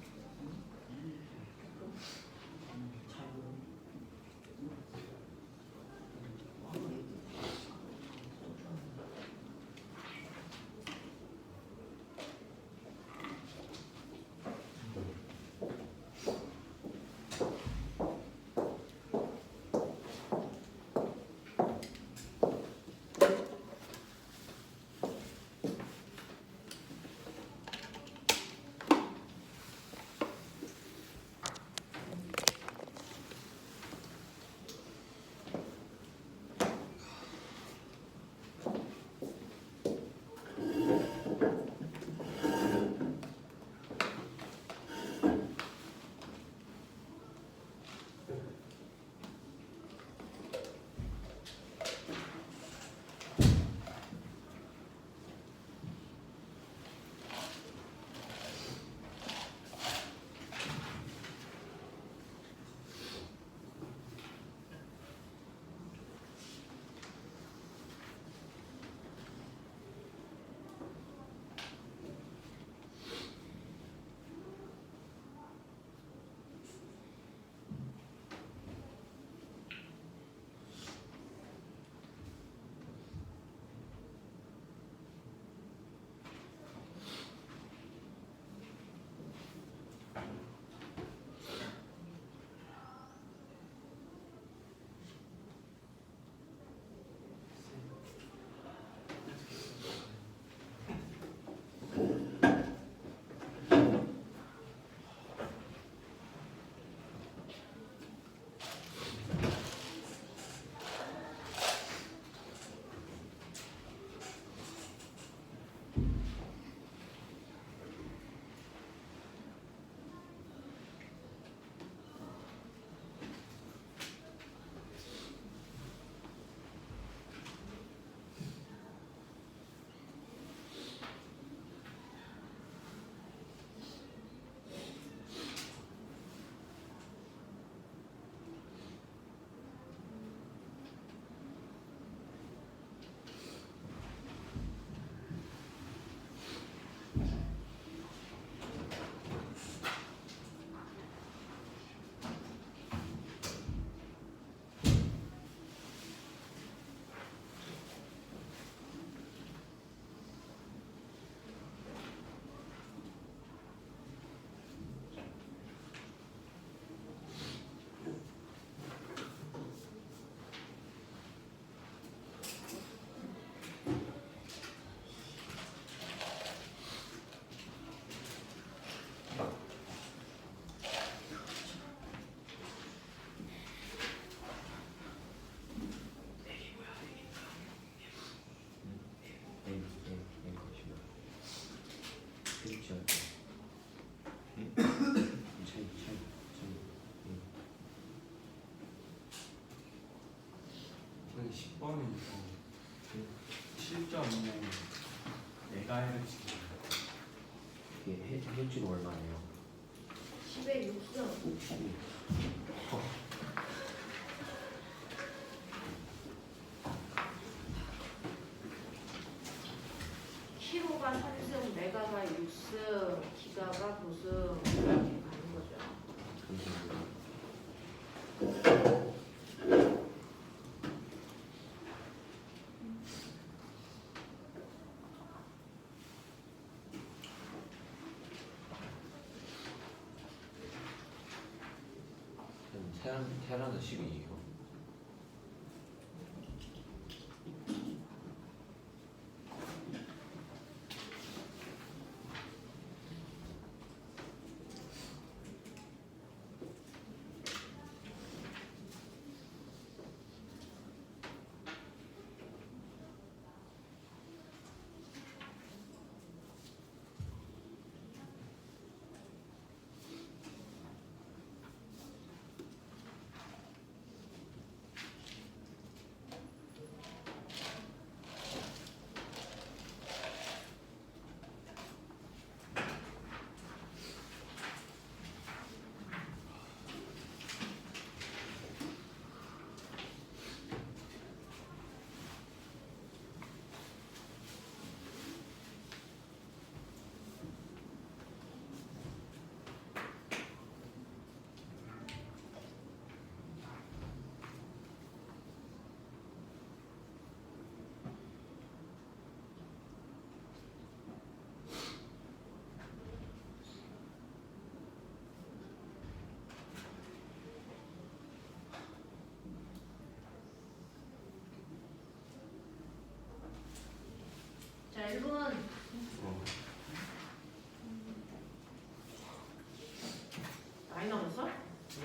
잘 저기 10번은 7.5 메가헤르츠. 이게 해지로 얼마네요? 10의 6승. 12. 키로가 3승, 메가가 6승, 기가가 9승 이렇게 가는 거죠. 테라는 12이에요.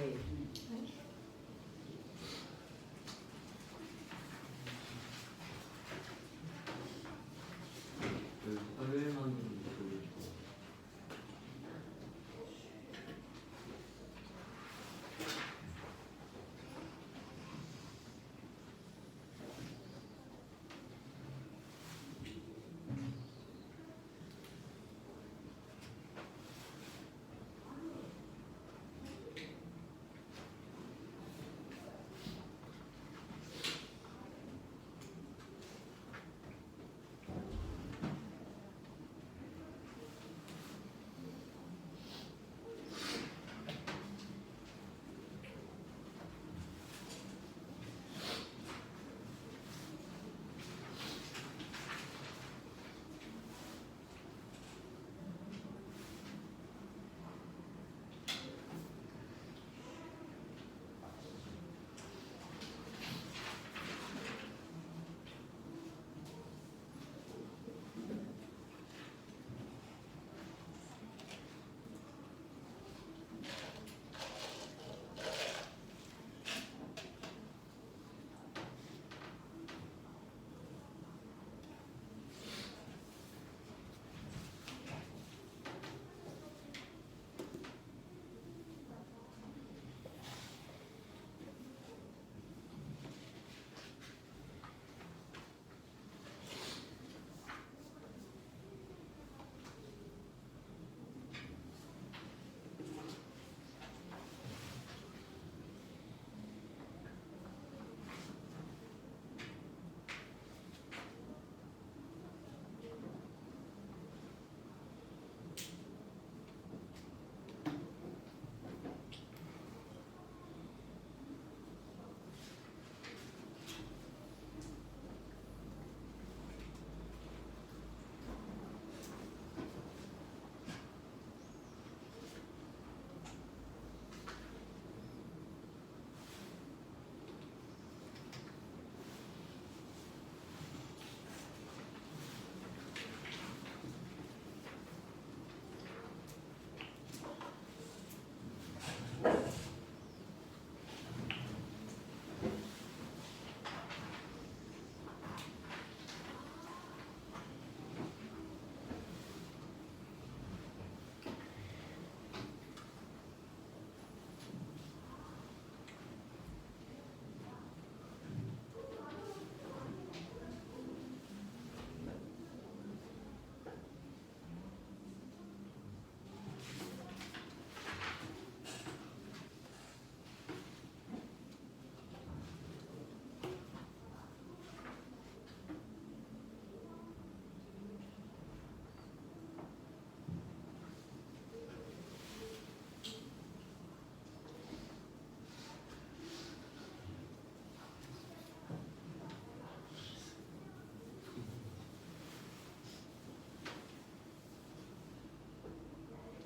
네. 그 화요일만 그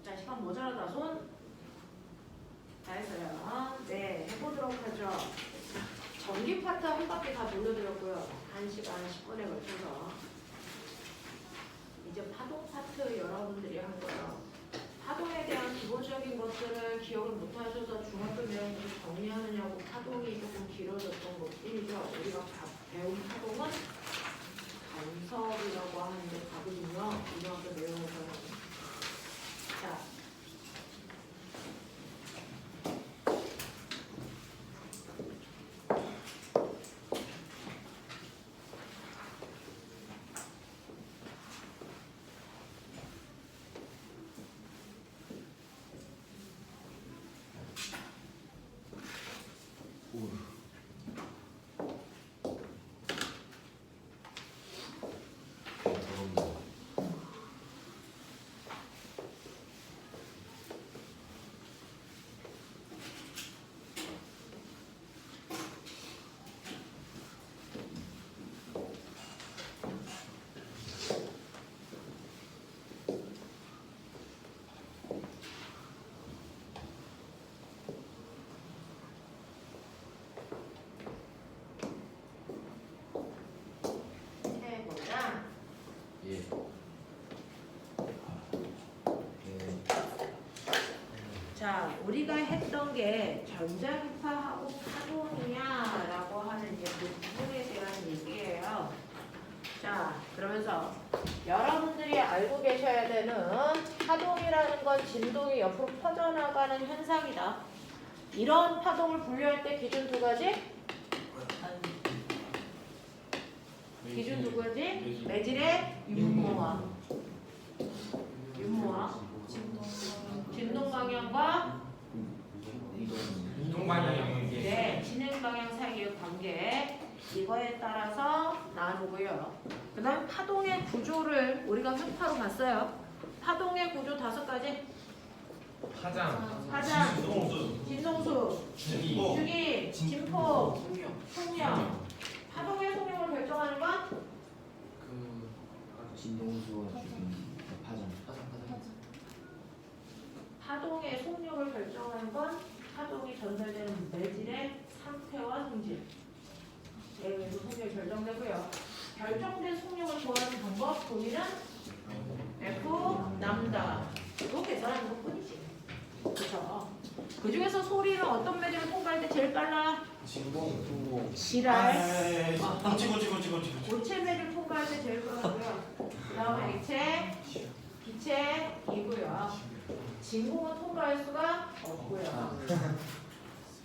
자, 시간 모자라다 손. 다 했어요. 네, 해보도록 하죠. 전기 파트 한 바퀴 다 돌려드렸고요. 1시간 10분에 걸쳐서. 이제 파동 파트 여러분들이 한 거예요. 파동에 대한 기본적인 것들을 기억을 못하셔서 중학교 내용을 정리하느냐고 파동이 조금 길어졌던 것뿐이죠. 우리가 배운 파동은 간섭이라고 하는데 가거든요. 중학교 내용에서는. 자. 우리가 했던 게 전자기파하고 파동이냐라고 하는 이제 그 부분에 대한 얘기예요. 자, 그러면서 여러분들이 알고 계셔야 되는 파동이라는 건 진동이 옆으로 퍼져나가는 현상이다. 이런 파동을 분류할 때 기준 두 가지? 기준 두 가지? 매질의 윤모와 진동 방향과 이동 방향이 이게 네, 진행 방향 사이의 관계 이거에 따라서 나누고요. 그 다음 파동의 구조를 우리가 회파로 봤어요. 파동의 구조 5가지. 파장, 파장, 진동수, 진동수, 주기, 주기, 진폭, 속력. 파동의 속력을 결정하는 건 그 진동수와 주기 파장. 파동의 속력을 결정하는 건 파동이 전달되는 매질의 상태와 성질. 에 의해서 속력이 결정되고요. 결정된 속력을 구하는 방법 보이는 F 남다. 이거 계산하는 것 뿐이지. 그렇죠. 그 중에서 소리는 어떤 매질을 통과할 때 제일 빨라? 진동. 지랄. 고치. 고체 매질 통과할 때 제일 빠르고요. 그 다음에 액체, 기체이고요. 진공은 통과할 수가 없고요.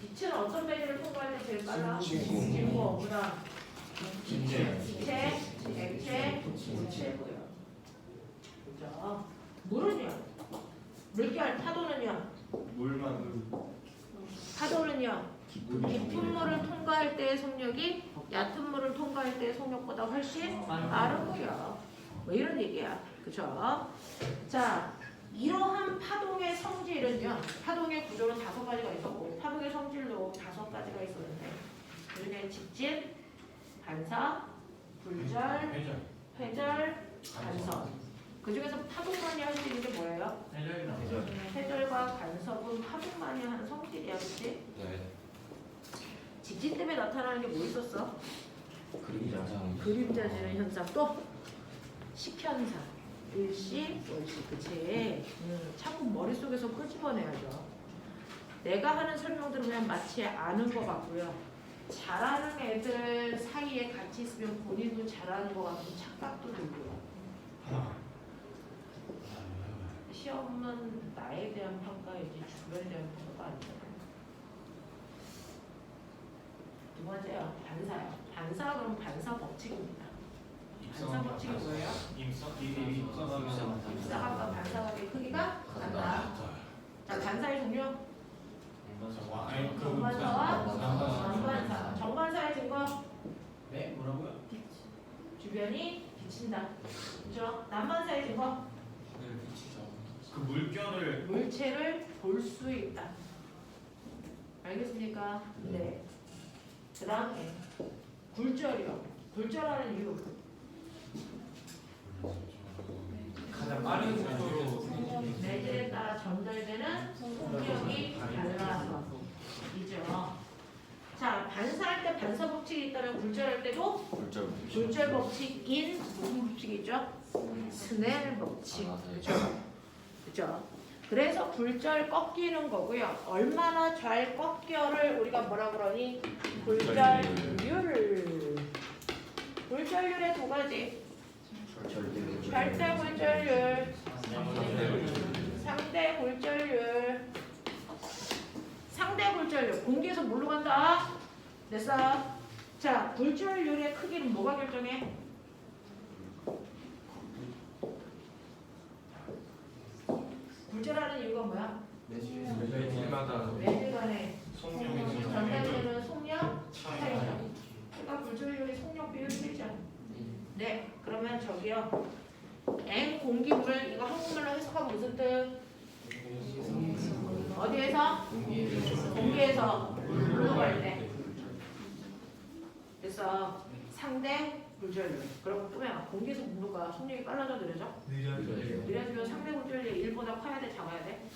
빛은 어떤 매질을 통과할 때 제일 빨라? 진공. 그 다음 기체, 액체, 고체고요. 그죠? 물은요? 물결, 파도는요? 물만 파도는요? 깊은 물을 통과할 때의 속력이 얕은 물을 통과할 때의 속력보다 훨씬 빠르고요. 뭐 이런 얘기야. 그죠? 자, 이러한 파동의 성질은요. 파동의 구조는 5가지가 있었고 파동의 성질도 5가지가 있었는데 그중에 직진, 반사, 불절, 회절, 간섭. 그 중에서 파동만이 할 수 있는 게 뭐예요? 회절과 간섭은 파동만이 하는 성질이야. 그치? 네. 직진 때문에 나타나는 게 뭐 있었어? 그림자. 그림자지는 현상. 또 식현상. 일시, 월시. 그치? 자꾸 머릿속에서 끄집어내야죠. 내가 하는 설명 들으면 마치 아는 것 같고요. 잘하는 애들 사이에 같이 있으면 본인도 잘하는 것 같고 착각도 들고요. 시험은 나에 대한 평가이지 주변에 대한 평가가 아니잖아요. 두 번째요. 반사요. 반사 그럼 반사 법칙입니다. 반사 법칙이 뭐예요? 입사각과 반사각의 크기가 같다. 자, 반사의 종류. 정반사와 난반사. 정반사의 증거. 네 뭐라고요? 주변이 비친다. 그죠? 난반사의 증거. 그 물결을 물체를 볼 수 있다. 알겠습니까? 네. 그 다음에 굴절이요. 굴절하는 이유. 가장 빠른 속도로 매질에 따라 전달되는 속력이 달라서 이죠. 자, 반사할 때 반사 법칙이 있다면 굴절할 때도 굴절 법칙인 무슨 법칙이죠? 스넬 법칙. 그죠? 그죠? 그래서 굴절 꺾이는 거고요. 얼마나 잘 꺾여를 우리가 뭐라 그러니? 굴절률. 굴절률의 2가지. 절대 굴절률, 상대 굴절률. 상대 굴절률. 공기에서 뭘로 간다? 됐어? 자, 굴절률의 크기는 뭐가 결정해? 굴절하는 이유가 뭐야? 매질마다 매질 간의 속력이 전달되는 속력 차이죠. 그러니까 굴절률이 속력 비율이 되죠. 네, 그러면 저기요. N 공기물 이거 한국말로 해석하면 무슨 뜻? 어디에서? 공기에서 물로 갈 때. 그래서 상대 굴절률. 그러고 보면 공기에서 물로 가 속력이 빨라져 느려져? 느려지면 상대 굴절률이 1보다 커야 돼, 작아야 돼?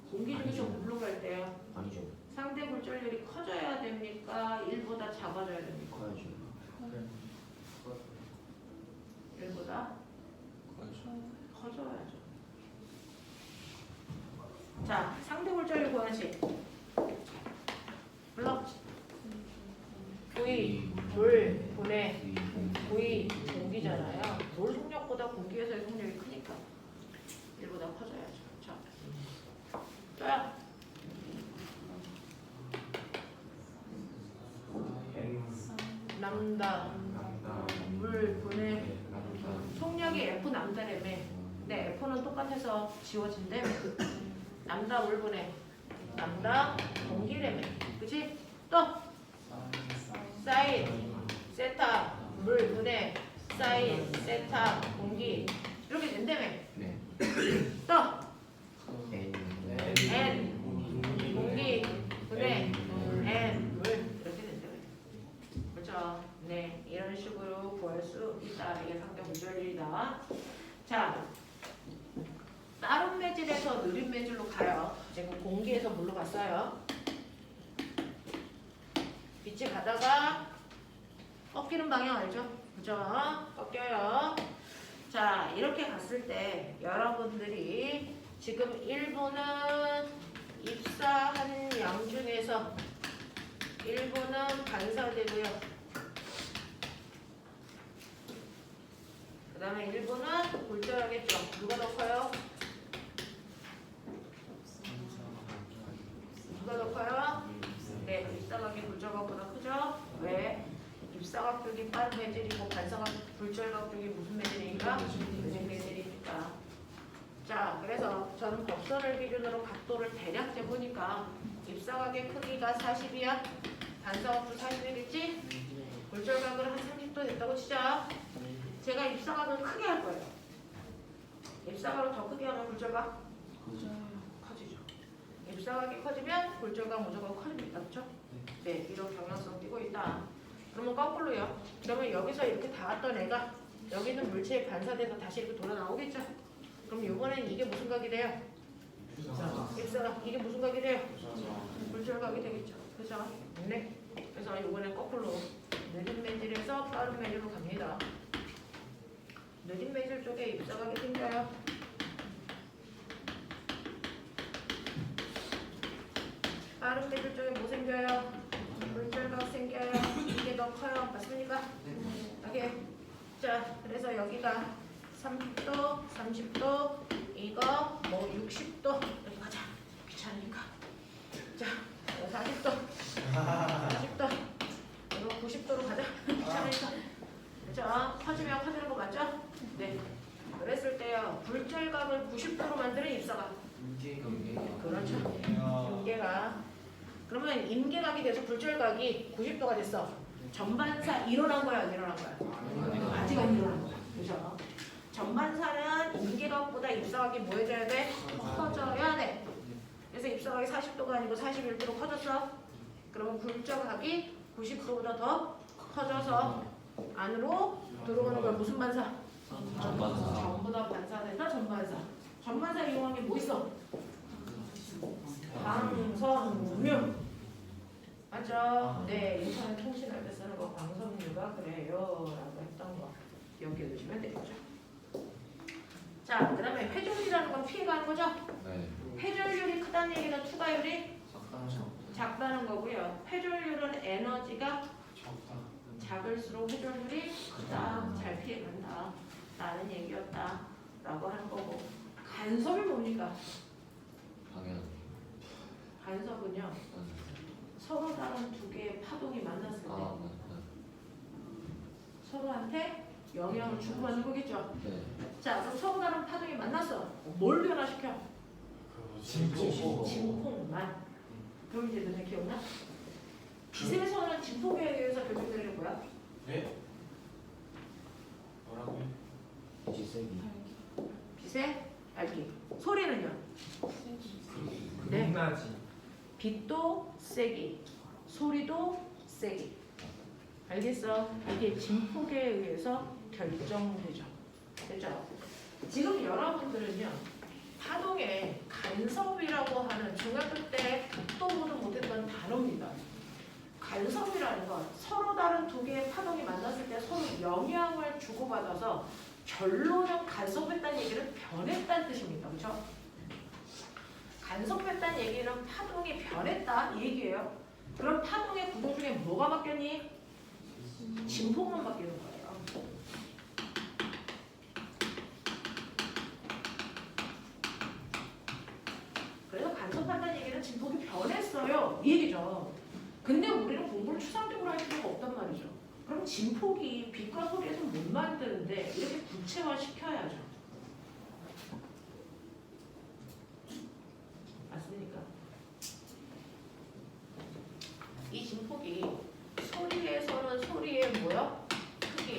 공기 중에서 물로 갈 때요. 아니죠. 상대 굴절률이 커져야 됩니까? 1보다 작아져야 됩니까? 커야죠. 1보다 자, 상대 골절을 구하지. 불러. V, 물, 분해, V, 공기잖아요. 물 속력보다 공기에서의 속력이 크니까 1보다 커져야죠. 자, 또야. 남다, 물, 분해, 속력이 F 남다라며. 근데 F는 똑같아서 지워진다며. 남다, 물, 분해, 남다, 공기라며. 그치? 또 사인, 세타, 물, 분해, 사인, 세타, 공기 이렇게 된다며. 네. 또 N. N, 공기, 분해, N, 물 이렇게 된다며. 그렇죠? 네, 이런 식으로 구할 수 있다. 이게 상대 골절일이다. 자, 빠른 매질에서 느린 매질로 가요. 지금 공기에서 물로 갔어요. 빛이 가다가 꺾이는 방향 알죠? 그죠? 꺾여요. 자, 이렇게 갔을 때 여러분들이 지금 1부는 입사한 양 중에서 1부는 반사되고요. 그 다음에 1부는 골절하겠죠. 누가 더 커요? 누가 더 커요? 네, 입사각이 골절각보다 크죠? 왜? 입사각쪽이 빠른 매질이고 반사각 골절각쪽이 무슨 매질이니까? 느린 매질이니까. 자, 그래서 저는 법선을 기준으로 각도를 대략 재보니까 입사각의 크기가 40이야. 반사각도 40이겠지? 골절각을 한 30도 됐다고 치자. 제가 입사각을 크게 할 거예요. 입사각을 더 크게 하면 골절각 커지죠. 입사각이 커지면 골절각 무조건 커집니다. 그렇죠? 네, 이런 경향성 띄고 있다. 그러면 거꾸로요. 그러면 여기서 이렇게 닿았던 애가 여기 있는 물체에 반사돼서 다시 이렇게 돌아 나오겠죠? 그럼 이번엔 이게 무슨 각이 돼요? 입사각. 이게 무슨 각이 돼요? 골절각이 되겠죠. 그죠? 네. 그래서 이번엔 거꾸로 느린 매질에서 빠른 매질로 갑니다. 느린 매질 쪽에 입사각이 생겨요. 빠른 매질 쪽에 뭐 생겨요? 골절각 생겨요. 이게 더 커요. 맞습니까? 오케이. 자, 그래서 여기가 30도, 30도, 이거 뭐 60도 이렇게 가자. 귀찮으니까. 자, 40도, 40도, 이거 90도로 가자. 귀찮으니까. 그죠? 커지면 커지는 거 맞죠? 네. 그랬을 때요. 골절각을 90도로 만드는 입사각. 그렇죠. 임계각. 그러면 임계각이 돼서 골절각이 90도가 됐어. 전반사 일어난 거야, 안 일어난 거야? 아직 안 일어난 거야. 그죠? 전반사는 임계각보다 입사각이 뭐 해줘야 돼? 커져야 돼. 그래서 입사각이 40도가 아니고 41도로 커졌어. 그러면 골절각이 90도보다 더 커져서 안으로 들어오는 걸 무슨 반사? 전반사. 전부 다 반사돼서 전반사. 전반사 이용한 게 뭐 있어? 방섬유. 맞죠? 네, 인터넷 통신할 때 쓰는 거 방섬유가 그래요 라고 했던 거 기억해 두시면 되겠죠. 자, 그 다음에 회전이라는 건 피해가는 거죠? 네. 회전율이 크다는 얘기는 투과율이 작다는 거고요. 회전율은 에너지가 작을수록 회전율이 크다, 잘 피해간다 라는 얘기였다 라고 하는 거고. 간섭이 뭡니까? 방향. 간섭은요, 서로 다른 두 개의 파동이 만났을 때 아, 맞다. 서로한테 영향을 주고받는 거겠죠. 네. 자, 그럼 서로 다른 파동이 만났어. 뭘 변화시켜? 진폭만. 그럼 이제 너네 기억나? 빛에서는 진폭에 의해서 결정되는 거야. 네? 뭐라고요? 빛이 세기. 빛의 밝기. 소리는요? 네. 높낮이. 빛도 세기, 소리도 세기. 알겠어? 이게 진폭에 의해서 결정되죠. 됐죠? 지금 여러분들은요, 파동의 간섭이라고 하는 중학교 때 듣도 보도 못했던 단어입니다. 간섭이라는 건 서로 다른 두 개의 파동이 만났을 때 서로 영향을 주고받아서 결론은 간섭했다는 얘기를 변했다는 뜻입니다. 그렇죠? 간섭했다는 얘기는 파동이 변했다 이 얘기예요. 그럼 파동의 구조 중에 뭐가 바뀌었니? 진폭만 바뀌는 거예요. 그래서 간섭한다는 얘기는 진폭이 변했어요 이 얘기죠. 근데 우리는 공부를 추상적으로 할 필요가 없단 말이죠. 그럼 진폭이 빛과 소리에서 못 만드는데 이렇게 구체화 시켜야죠. 맞습니까? 이 진폭이 소리에서는 소리의 뭐요? 크기,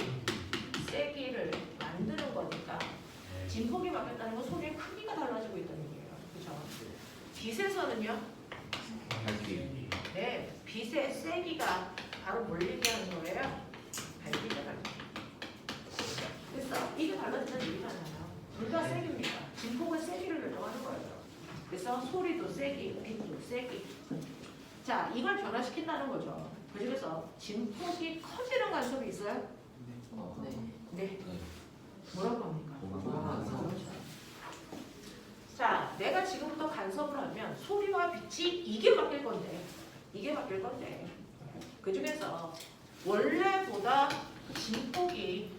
세기를 만드는 거니까 진폭이 바뀌었다는 건 소리의 크기가 달라지고 있다는 얘기예요. 그렇죠? 빛에서는요? 밝기. 네, 빛의 세기가 바로 뭘 얘기하는 거예요? 밝기가 달라요. 그래서 이게 달라진다는 얘기잖아요. 둘 다 세기입니다. 진폭은 세기를 결정하는 거예요. 그래서 소리도 세기, 빛도 세기. 자, 이걸 변화시킨다는 거죠. 그중에서 진폭이 커지는 간섭이 있어요? 네. 네. 네. 뭐라고 합니까? 보강간섭. 자, 내가 지금부터 간섭을 하면 소리와 빛이 이게 바뀔 건데, 그 중에서 원래보다 진폭이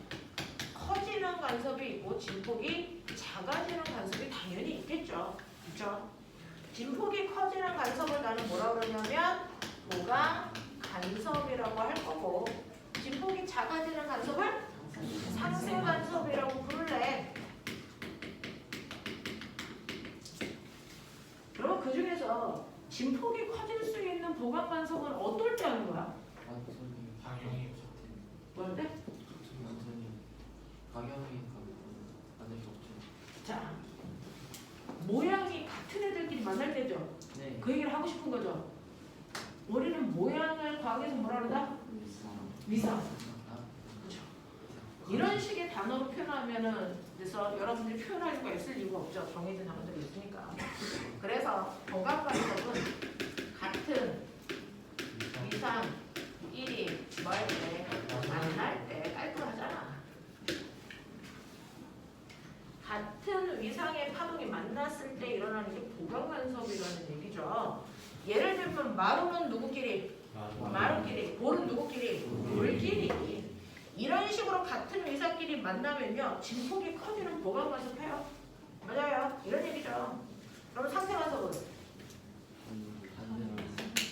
커지는 간섭이 있고 진폭이 작아지는 간섭이 당연히 있겠죠. 그렇죠? 진폭이 커지는 간섭을 나는 뭐라 그러냐면 보강 간섭이라고 할 거고, 진폭이 작아지는 간섭을 상쇄 간섭이라고 부를래. 그럼 그 중에서 진폭이 커질 수 있는 보강 간섭은 어떨 때 하는 거야? 방향이 뭔데? 받을 수 없죠. 자, 모양이 같은 애들끼리 만날 때죠. 네. 그 얘기를 하고 싶은 거죠. 우리는 모양을 과학에서 뭐라 그러다? 위상. 그렇죠. 이런 식의 단어로 표현하면은 그래서 여러분들이 표현할 수가 있을 이유가 없죠. 정해진 단어들이 있으니까. 그래서 보강 간섭은 같은 위상끼리 뭐 할 때, 만날 때 깔끔하잖아. 같은 위상의 파동이 만났을 때 일어나는 게 보강 간섭이라는 얘기죠. 예를 들면 마루는 누구끼리? 마루끼리. 볼은 누구끼리? 볼끼리. 이런 식으로 같은 위상끼리 만나면요 진폭이 커지는 보강 간섭해요. 맞아요. 이런 얘기죠. 그럼 상쇄 간섭은?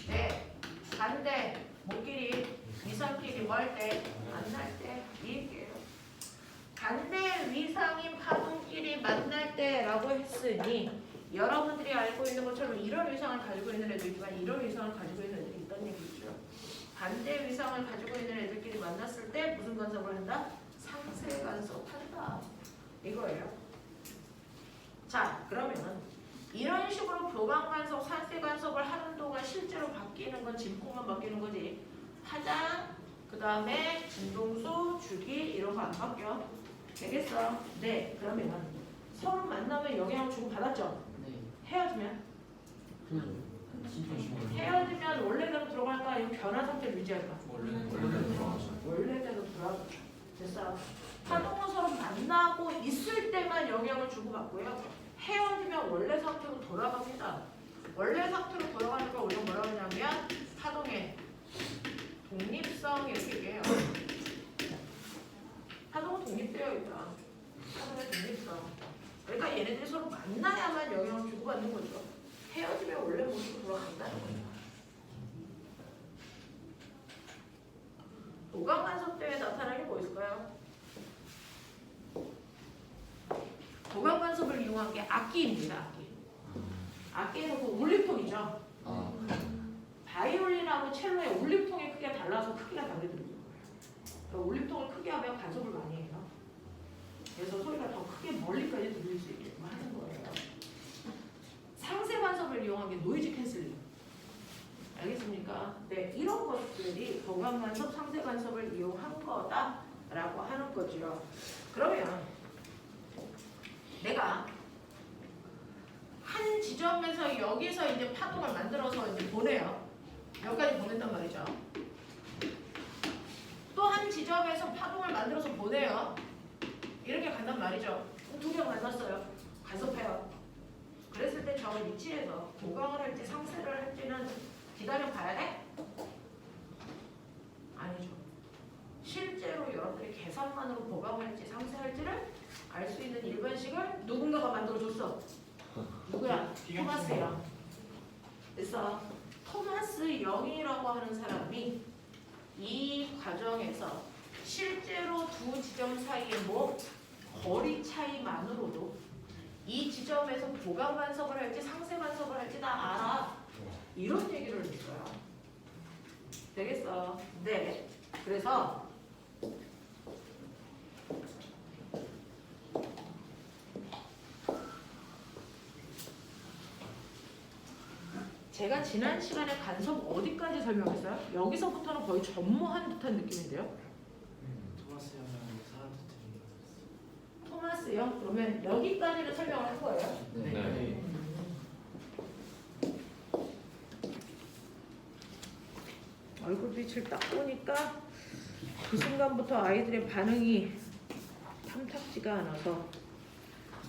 네. 반대. 뭐끼리? 위상끼리 뭐 할 때? 만날 때. 이 얘기예요. 반대 위상인 파동끼리 만날 때라고 했으니 여러분들이 알고 있는 것처럼 이런 위상을 가지고 있는 애도 있지만 이런 위상을 가지고 있는 애들이 있다는 얘기죠. 반대 위상을 가지고 있는 애들끼리 만났을 때 무슨 간섭을 한다? 상쇄 간섭한다. 이거예요. 자, 그러면 이런 식으로 보강 간섭, 상쇄 간섭을 하는 동안 실제로 바뀌는 건 진폭만 바뀌는 거지. 파장, 그 다음에 진동수, 주기 이런 거 안 바뀌어. 되겠어? 네. 그러면 서로 만나면 영향을 주고 받았죠? 네. 헤어지면? 헤어지면 원래대로 들어갈까? 아니면 변화 상태를 유지할까? 원래대로 들어가죠. 됐어? 파동은 서로 만나고 있을 때만 영향을 주고받고요. 헤어지면 원래 상태로 돌아갑니다. 원래 상태로 돌아가는 걸 우리가 뭐라고 하냐면 파동의 독립성 이렇게 얘기해요. 파동은 독립되어 있다. 파동의 독립성. 그러니까 얘네들이 서로 만나야만 영향을 주고받는 거죠. 헤어지면 원래 모습으로 돌아간다는 거예요. 보강 간섭 때문에 나타나는 게 뭐 있을까요? 보강 간섭을 이용한 게 악기입니다. 악기. 악기는 그 울림통이죠. 아, 바이올린하고 첼로의 울림통의 크기가 달라서 크기가 다르거든요. 그러니까 울림통을 크게 하면 간섭을 많이 해요. 그래서 소리가 더 크게 멀리까지 들릴 수 있게끔 하는 거예요. 상쇄 간섭을 이용한 게 노이즈 캔슬링. 알겠습니까? 네, 이런 것들이 보강 간섭, 상쇄 간섭을 이용한 거다라고 하는 거죠. 그러면 내가 한 지점에서 여기서 이제 파동을 만들어서 이제 보내요. 여기까지 보낸단 말이죠. 또 한 지점에서 파동을 만들어서 보내요. 이렇게 간단 말이죠. 두 개 만났어요. 간섭해요. 그랬을 때 저걸 입지에서 보강을 할지 상쇄를 할지는 기다려 봐야 돼? 아니죠. 실제로 여러분들이 계산만으로 보강을 할지 상쇄할지를 알 수 있는 일반식을 누군가가 만들어줬어. 누구야? 토마스 영. 그래서 토마스 영이라고 하는 사람이 이 과정에서 실제로 두 지점 사이의 뭐 거리 차이만으로도 이 지점에서 보강 간섭을 할지 상쇄 간섭을 할지 다 알아. 이런 얘기를 했어요. 되겠어? 네. 그래서 제가 지난 시간에 간섭 어디까지 설명했어요? 여기서부터는 거의 전무한 듯한 느낌인데요. 토마스 형이랑 사람들 토마스 영 그러면 여기까지는 설명을 한 거예요. 네. 네. 얼굴빛을 딱 보니까 그 순간부터 아이들의 반응이 탐탁지가 않아서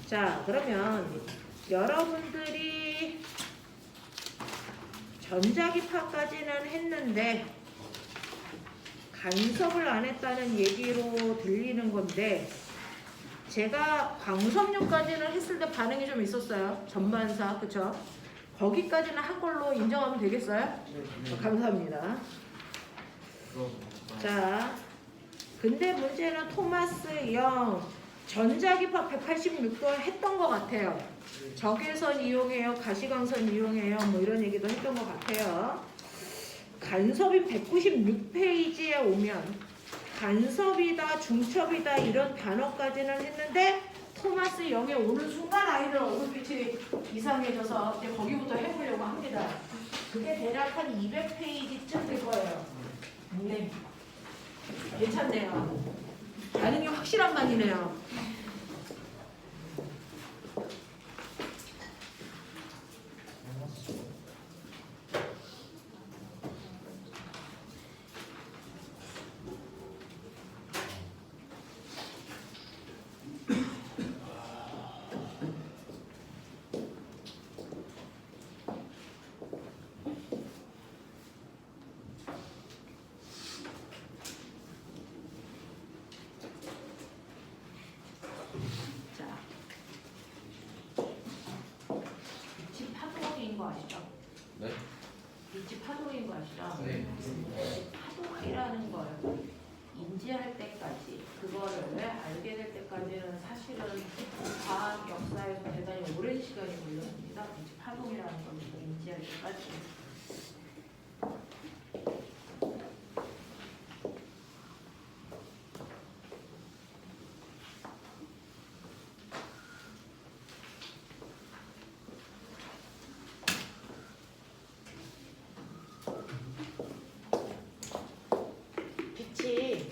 자 그러면 여러분들이 전자기파까지는 했는데 간섭을 안 했다는 얘기로 들리는 건데 제가 광섭력까지는 했을 때 반응이 좀 있었어요. 전반사 그쵸? 거기까지는 한 걸로 인정하면 되겠어요? 감사합니다. 자, 근데 문제는 토마스 영 전자기파 186도 했던 것 같아요. 적외선 이용해요, 가시광선 이용해요, 뭐 이런 얘기도 했던 것 같아요. 간섭이 196페이지에 오면 간섭이다, 중첩이다 이런 단어까지는 했는데 토마스 영에 오는 순간 아이들 얼굴빛이 이상해져서 이제 거기부터 해보려고 합니다. 그게 대략 한 200페이지쯤 될 거예요. 네. 괜찮네요. 반응이 확실한 반이네요. 빛이 파동인 거 아시죠? 네? 빛이 파동인 거 아시죠? 네. 파동이라는 걸 인지할 때까지 그거를 알게 될 때까지는 사실은 과학 역사에서 대단히 오랜 시간이 걸렸습니다. 빛이 파동이라는 걸 인지할 때까지. 빛이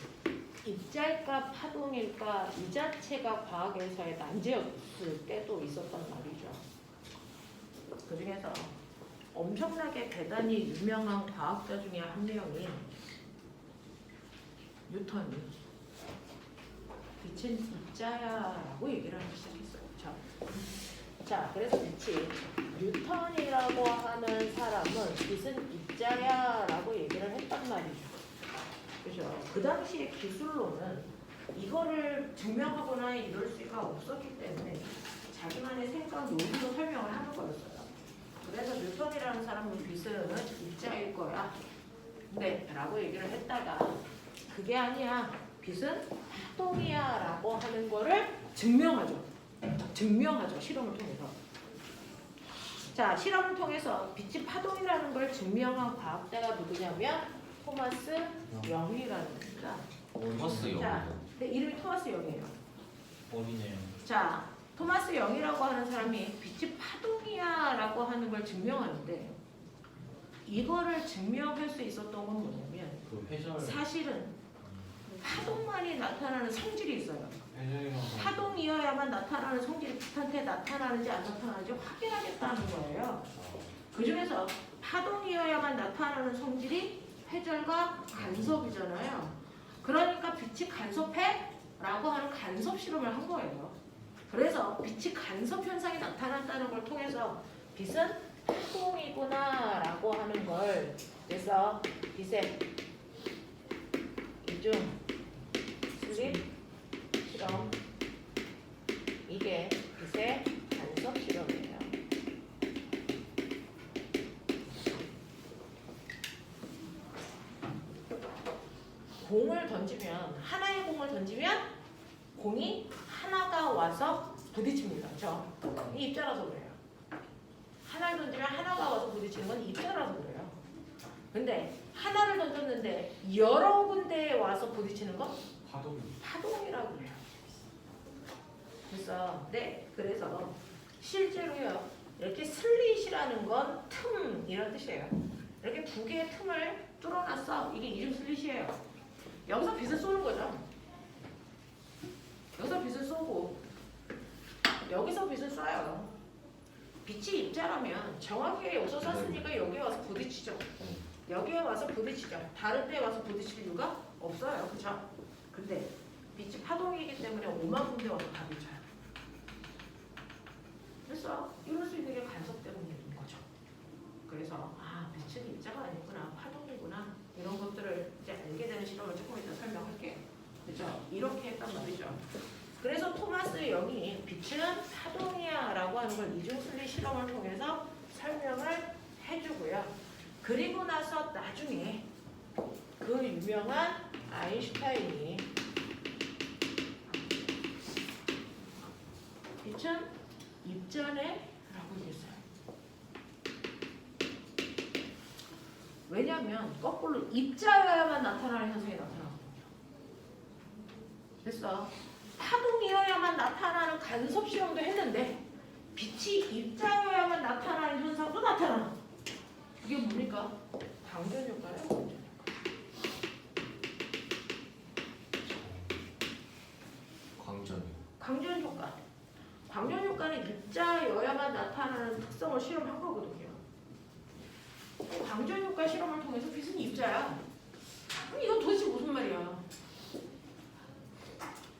입자일까 파동일까 이 자체가 과학에서의 난제였을 때도 있었단 말이죠. 그 중에서 엄청나게 대단히 유명한 과학자 중에 한 명이 뉴턴이 빛은 입자야라고 얘기를 하기 시작했어요. 자, 그래서 빛이 뉴턴이라고 하는 사람은 빛은 입자야라고 얘기를 했단 말이죠. 그죠? 그 당시의 기술로는 이거를 증명하거나 이럴 수가 없었기 때문에 자기만의 생각 논리로 설명을 하는 거였어요. 그래서 뉴턴이라는 사람은 빛은 입자일 거야. 네, 라고 얘기를 했다가 그게 아니야. 빛은 파동이야 라고 하는 거를 증명하죠. 실험을 통해서. 자, 실험을 통해서 빛이 파동이라는 걸 증명한 과학자가 누구냐면 토마스 영이라는 겁니다. 토마스 자, 영. 근데 이름이 토마스 영이에요. 어리네요. 자, 토마스 영이라고 하는 사람이 빛이 파동이야 라고 하는 걸 증명하는데 이거를 증명할 수 있었던 건 뭐냐면 그 회절. 사실은 파동만이 나타나는 성질이 있어요. 회절이랑 파동이어야만 나타나는 성질이 빛한테 나타나는지 안 나타나는지 확인하겠다는 거예요. 그 중에서 파동이어야만 나타나는 성질이 회절과 간섭이잖아요. 그러니까 빛이 간섭해? 라고 하는 간섭 실험을 한 거예요. 그래서 빛이 간섭 현상이 나타났다는 걸 통해서 빛은 파동이구나라고 하는 걸 그래서 빛의 이중 슬립 실험 이게 빛의 간섭 실험이에요. 공을 던지면 하나의 공을 던지면 공이 하나가 와서 부딪힙니다. 그렇죠? 이 입자라서 그래요. 하나를 던지면 하나가 와서 부딪히는 건 입자라서 그래요. 근데 하나를 던졌는데 여러 군데에 와서 부딪히는 건 파동이라고 그래요. 그래서 실제로요. 이렇게 슬릿이라는 건 틈 이런 뜻이에요. 이렇게 두 개의 틈을 뚫어놨어. 이게 이중 슬릿이에요. 여기서 빛을 쏘는 거죠. 여기서 빛을 쏘고 여기서 빛을 쏴요. 빛이 입자라면 정확히 여기서 쐈으니까 여기에 와서 부딪히죠. 여기에 와서 부딪히죠. 다른 데에 와서 부딪힐 이유가 없어요. 그렇죠? 근데 빛이 파동이기 때문에 5만 군데 와서 다 부딪혀요. 그래서 이럴 수 있는 게 간섭 때문인 거죠. 그래서 빛은 입자가 아니구나, 파동이구나 이런 것들을 이제 알게 되는 실험을 조금 이따 설명할게요. 그렇죠? 이렇게 했단 말이죠. 그래서 토마스 영이 빛은 파동이야라고 하는 걸 이중슬릿 실험을 통해서 설명을 해주고요. 그리고 나서 나중에 그 유명한 아인슈타인이 빛은 입자네라고 얘기했어요. 왜냐하면 거꾸로 입자여야만 나타나는 현상이 나타나거든요. 그래서 파동이어야만 나타나는 간섭 실험도 했는데 빛이 입자여야만 나타나는 현상도 나타나. 그게 뭡니까? 광전 효과예요. 광전 효과. 광전 효과는 입자여야만 나타나는 특성을 실험한 거거든요. 광전 효과 실험을 통해서 빛은 입자야. 그럼 이건 도대체 무슨 말이야?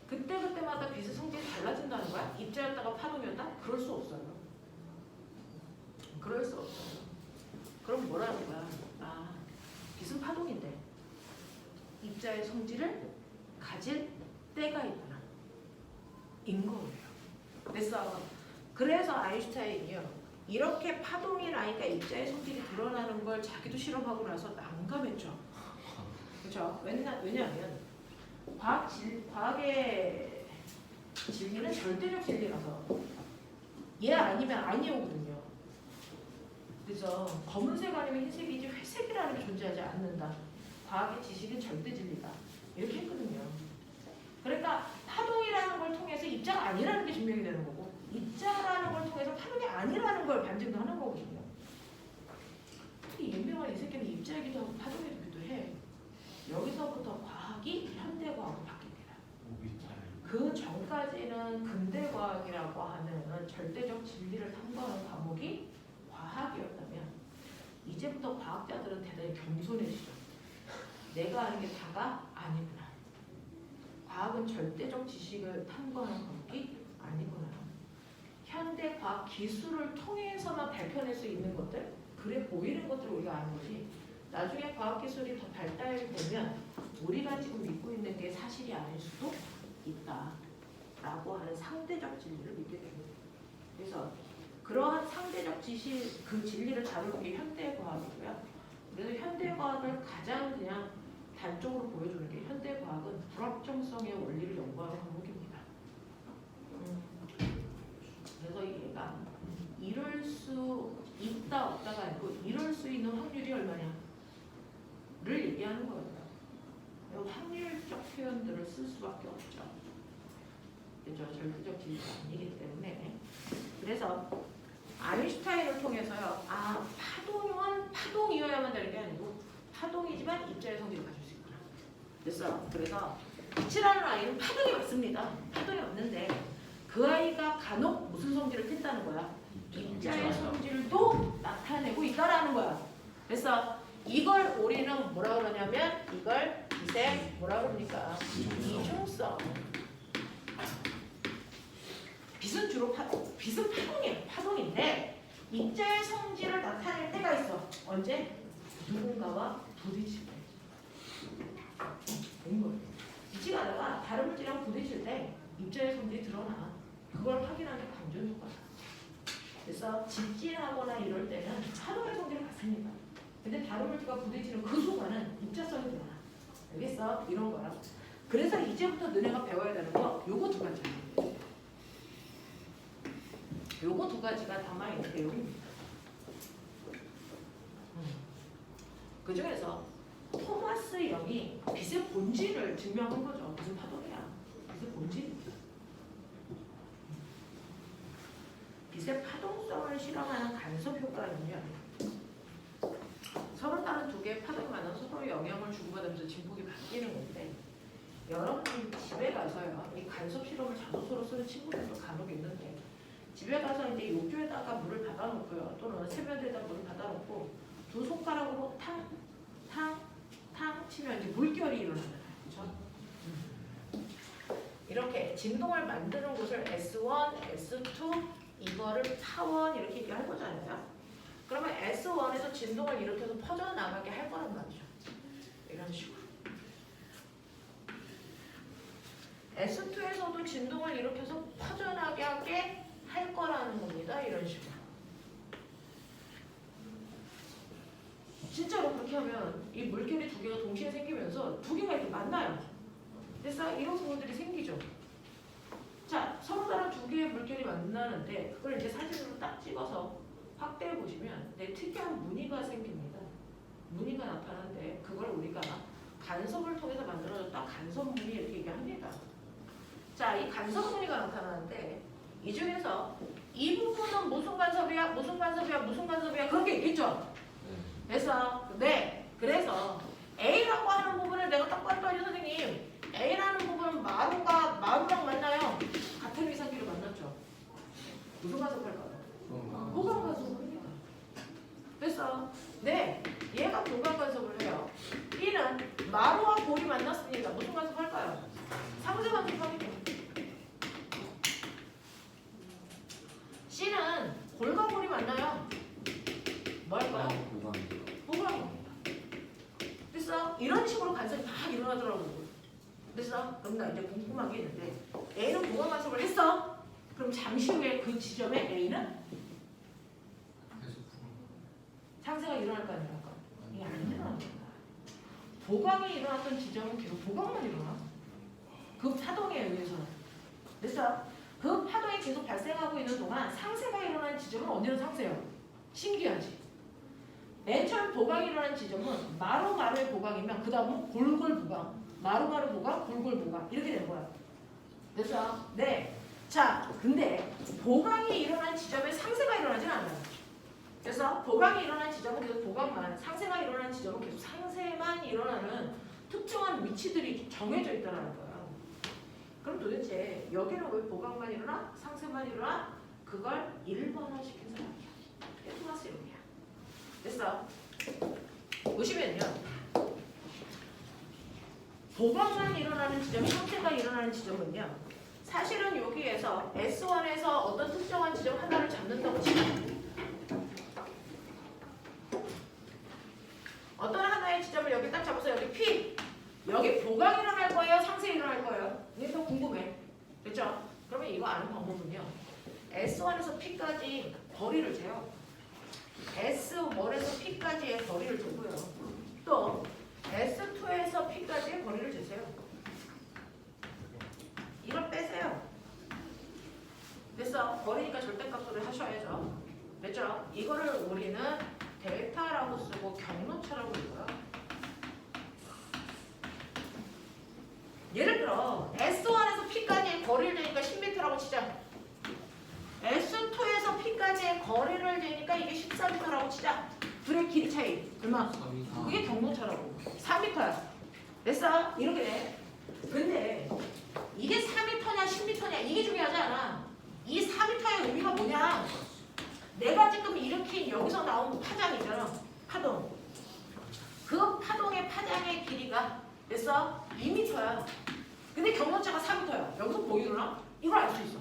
그때마다 빛의 성질이 달라진다는 거야? 입자였다가 파동이었다? 그럴 수 없어요. 그럴 수 없어요. 그럼 뭐라는 거야? 빛은 파동인데 입자의 성질을 가질 때가 있구나. 인 거예요. 그래서 아인슈타인이요. 이렇게 파동이 나니까 입자의 성질이 드러나는 걸 자기도 실험하고 나서 난감했죠. 그렇죠? 왜냐하면 과학의 진리는 절대적 진리라서 얘 아니면 아니오거든요. 그래서 검은색 아니면 흰색이지 회색이라는 게 존재하지 않는다. 과학의 지식은 절대 진리다. 이렇게 했거든요. 그러니까 파동이라는 걸 통해서 입자가 아니라는 게 증명이 되는 거고 입자라는 걸 통해서 파동이 아니라는 걸 반증도 하는 거거든요. 이 유명한 이 새끼는 입자이기도 하고 파동이기도 해. 여기서부터 과학이 현대과학으로 바뀝니다. 그 전까지는 근대과학이라고 하는 절대적 진리를 탐구하는 과목이 과학이었다면 이제부터 과학자들은 대단히 겸손해지죠. 내가 아는 게 다가 아니구나. 과학은 절대적 지식을 탐구하는 과목이 아니구나. 현대 과학 기술을 통해서만 밝혀낼 수 있는 것들, 그래 보이는 것들을 우리가 아는 거지. 나중에 과학 기술이 더 발달되면 우리가 지금 믿고 있는 게 사실이 아닐 수도 있다라고 하는 상대적 진리를 믿게 됩니다. 그래서 그러한 상대적 그 진리를 다루는 게 현대 과학이고요. 그래서 현대 과학을 가장 그냥 단적으로 보여주는 게 현대 과학은 불확정성의 원리를 연구하는 과목입니다. 그래서 얘가 이룰 수 있다 없다가 아니고 이룰 수 있는 확률이 얼마냐 를 얘기하는 거예요. 확률적 표현들을 쓸 수밖에 없죠. 그죠? 절대적 진리가 아니기 때문에. 그래서 아인슈타인을 통해서요. 파동은 파동이어야만 되는 게 아니고 파동이지만 입자의 성질을 가질 수 있구나. 그래서 빛이라는 아이는 파동이 맞습니다. 파동이 없는데 그 아이가 간혹 무슨 성질을 띈다는 거야? 입자의 성질도 나타내고 있다라는 거야. 그래서 이걸 우리는 뭐라 그러냐면 이걸 빛의 뭐라 그럽니까? 이중성. 빛은 주로 빛은 파동이에요. 파동인데 입자의 성질을 나타낼 때가 있어. 언제? 누군가와 부딪힐 때. 지나다가 다른 물질이랑 부딪힐 때 입자의 성질이 드러나. 그걸 확인하는 게 방전 효과다. 그래서 직진하거나 이럴 때는 파동의 성질은 같습니다. 근데 다른 물질과 부딪히는 그 순간은 입자성이 드러나. 알겠어? 이런 거야. 그래서 이제부터 너네가 배워야 되는 거 요거 두 가지야. 요거 두 가지가 담아있는 내용입니다. 그 중에서 토마스 영이 빛의 본질을 증명한 거죠. 무슨 파동이야? 빛의 본질입니다. 빛의 파동성을 실험하는 간섭 효과는요. 서로 다른 두 개의 파동이 만나서 서로 영향을 주고받으면서 진폭이 바뀌는 건데 여러분 집에 가서요. 이 간섭 실험을 자소서로 쓰는 친구들도 간혹 있는데 집에 가서 이제 욕조에다가 물을 받아놓고요. 또는 세면대에다 물을 받아놓고 두 손가락으로 탕 치면 이제 물결이 일어나잖아요. 그렇죠? 이렇게 진동을 만드는 곳을 S1, S2 이거를 파원 이렇게 얘기할 거잖아요. 그러면 S1에서 진동을 일으켜서 퍼져나가게 할 거란 말이죠. 이런 식으로. S2에서도 진동을 일으켜서 퍼져나가게 할 거라는 겁니다. 이런 식으로. 진짜로 그렇게 하면 이 물결이 두 개가 동시에 생기면서 두 개가 이렇게 만나요. 그래서 이런 부분들이 생기죠. 자, 서로 다른 두 개의 물결이 만나는데 그걸 이제 사진으로 딱 찍어서 확대해 보시면 특이한 무늬가 생깁니다. 무늬가 나타나는데 그걸 우리가 간섭을 통해서 만들어졌다 간섭무늬 이렇게 얘기합니다. 자, 이 간섭무늬가 나타나는데 이 중에서 이 부분은 무슨 간섭이야? 무슨 간섭이야? 무슨 간섭이야? 그런 게 있겠죠? 그래서 A라고 하는 부분을 내가 딱 봤더니 선생님 A라는 부분은 마루랑 만나요. 같은 위상기를 만났죠. 무슨 간섭할까요? 보강 간섭을 합니다. 그래서 얘가 보강 간섭을 해요. B는 마루와 골이 만났습니다. 무슨 간섭할까요? 상쇄 간섭합니다. C는 골과 골이 만나요. 뭐 할까요? 보강입니다. 그래서 이런 식으로 간섭이 막 일어나더라고요. 그래서 그럼 나 이제 궁금한 게 있는데 A는 보강 간섭을 했어? 그럼 잠시 후에 그 지점에 A는 상쇄가 일어날 거 아닙니까? 이게 안 일어납니다. 보강이 일어났던 지점은 계속 보강만 일어나. 그 파동에 의해서는. 그래서 그 파동이 계속 발생하고 있는 동안 상쇄가 일어나는 지점은 언제는 상쇄예요? 신기하지? 맨 처음 보강이 일어나는 지점은 마루의 보강이면 그 다음은 골골 보강, 마루 보강, 골골 보강 이렇게 되는 거야. 그래서 자, 근데 보강이 일어난 지점에 상쇄가 일어나지는 않아요. 그래서 보강이 일어난 지점은 계속 보강만, 상쇄가 일어난 지점은 계속 상쇄만 일어나는 특정한 위치들이 정해져 있다는 거예요. 그럼 도대체 여기는 왜 보강만 일어나? 상쇄만 일어나? 그걸 1번화시킨 사람이야. 이게 토마스 영이야. 됐어? 보시면요. 보강만 일어나는 지점, 상쇄가 일어나는 지점은요. 사실은 여기에서 S1에서 어떤 특정한 지점 하나를 잡는다고 치면 어떤 하나의 지점을 여기 딱 잡아서 여기 P 여기 보강이 일어날 거예요? 상쇄 일어날 거예요? 이게 더 궁금해. 그렇죠? 그러면 이거 아는 방법은요. S1에서 P까지 거리를 재요. S1에서 P까지의 거리를 재고요. 또 S2에서 P까지의 거리를 재세요. 이걸 빼세요. 그래서 거리니까 절대값으로 하셔야죠. 됐죠? 이거를 우리는 델타라고 쓰고 경로차라고 읽어요. 예를 들어 S1에서 P까지의 거리를 재니까 10m라고 치자. S2에서 P까지의 거리를 재니까 이게 14m라고 치자. 둘의 길이 차이 얼마? 그게 경로차라고. 4m야. 됐어? 이렇게 돼. 근데 이게 4m냐 10m냐 이게 중요하지 않아. 이 4m의 의미가 뭐냐? 내가 지금 일으킨 여기서 나온 파장이잖아. 파동. 그 파동의 파장의 길이가 됐어? 2m야. 근데 경로차가 4m야. 여기서 보이려나? 이걸 알 수 있어.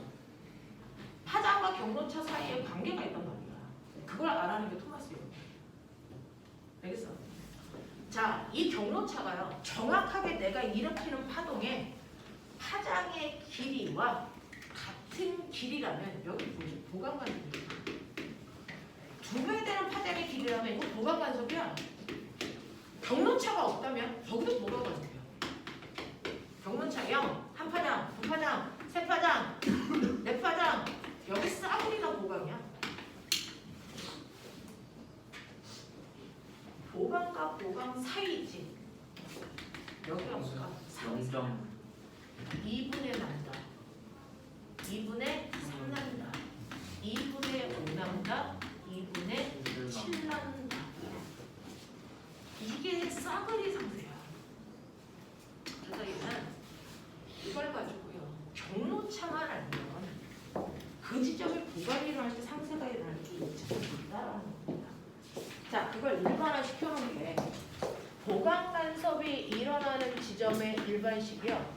파장과 경로차 사이에 관계가 있단 말이야. 그걸 알아내는 게 토마스예요. 알겠어? 자, 이 경로차가요. 정확하게 내가 일으키는 파동의 파장의 길이와 같은 길이라면 여기 보시 보강간섭이 2배 되는 파장의 길이라면 이거 보강간섭이야. 경로차가 없다면 여기도 보강간섭이야. 경로차 0, 한 파장, 두 파장, 세 파장, 네 파장 여기 싸구리가 보강이야. 보강과 보강 사이지. 여기가 뭘까? 2분의 난다. 2분의 3 난다. 2분의 5 난다. 2분의 7 난다. 이게 싸그리 상세야. 그래서 얘는 이걸 가지고요. 경로차만 알면 그 지점에 보강이 일어날 때 상세가 일어날 때 예측할 수 있다라는 겁니다. 자, 그걸 일반화 시켜놓은 게 보강 간섭이 일어나는 지점의 일반식이요.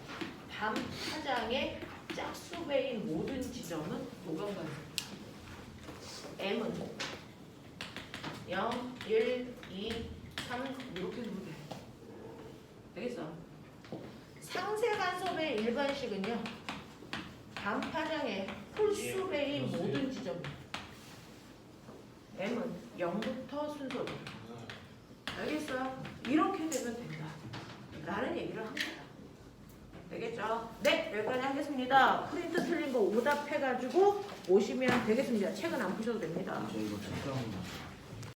밤 파장의 짝수배인 모든 지점은 보강 간섭이다. M은 0, 1, 2, 3 이렇게 놓으면 돼. 되겠어? 상세 간섭의 일반식은요. 밤 파장의 홀수배인 모든 지점입니다. M은 0부터 순서로. 알겠어요? 이렇게 되면 된다. 라는 얘기를 합니다. 되겠죠? 네, 여기까지 하겠습니다. 프린트 틀린 거 오답해가지고 오시면 되겠습니다. 책은 안 푸셔도 됩니다. 저 이거 책상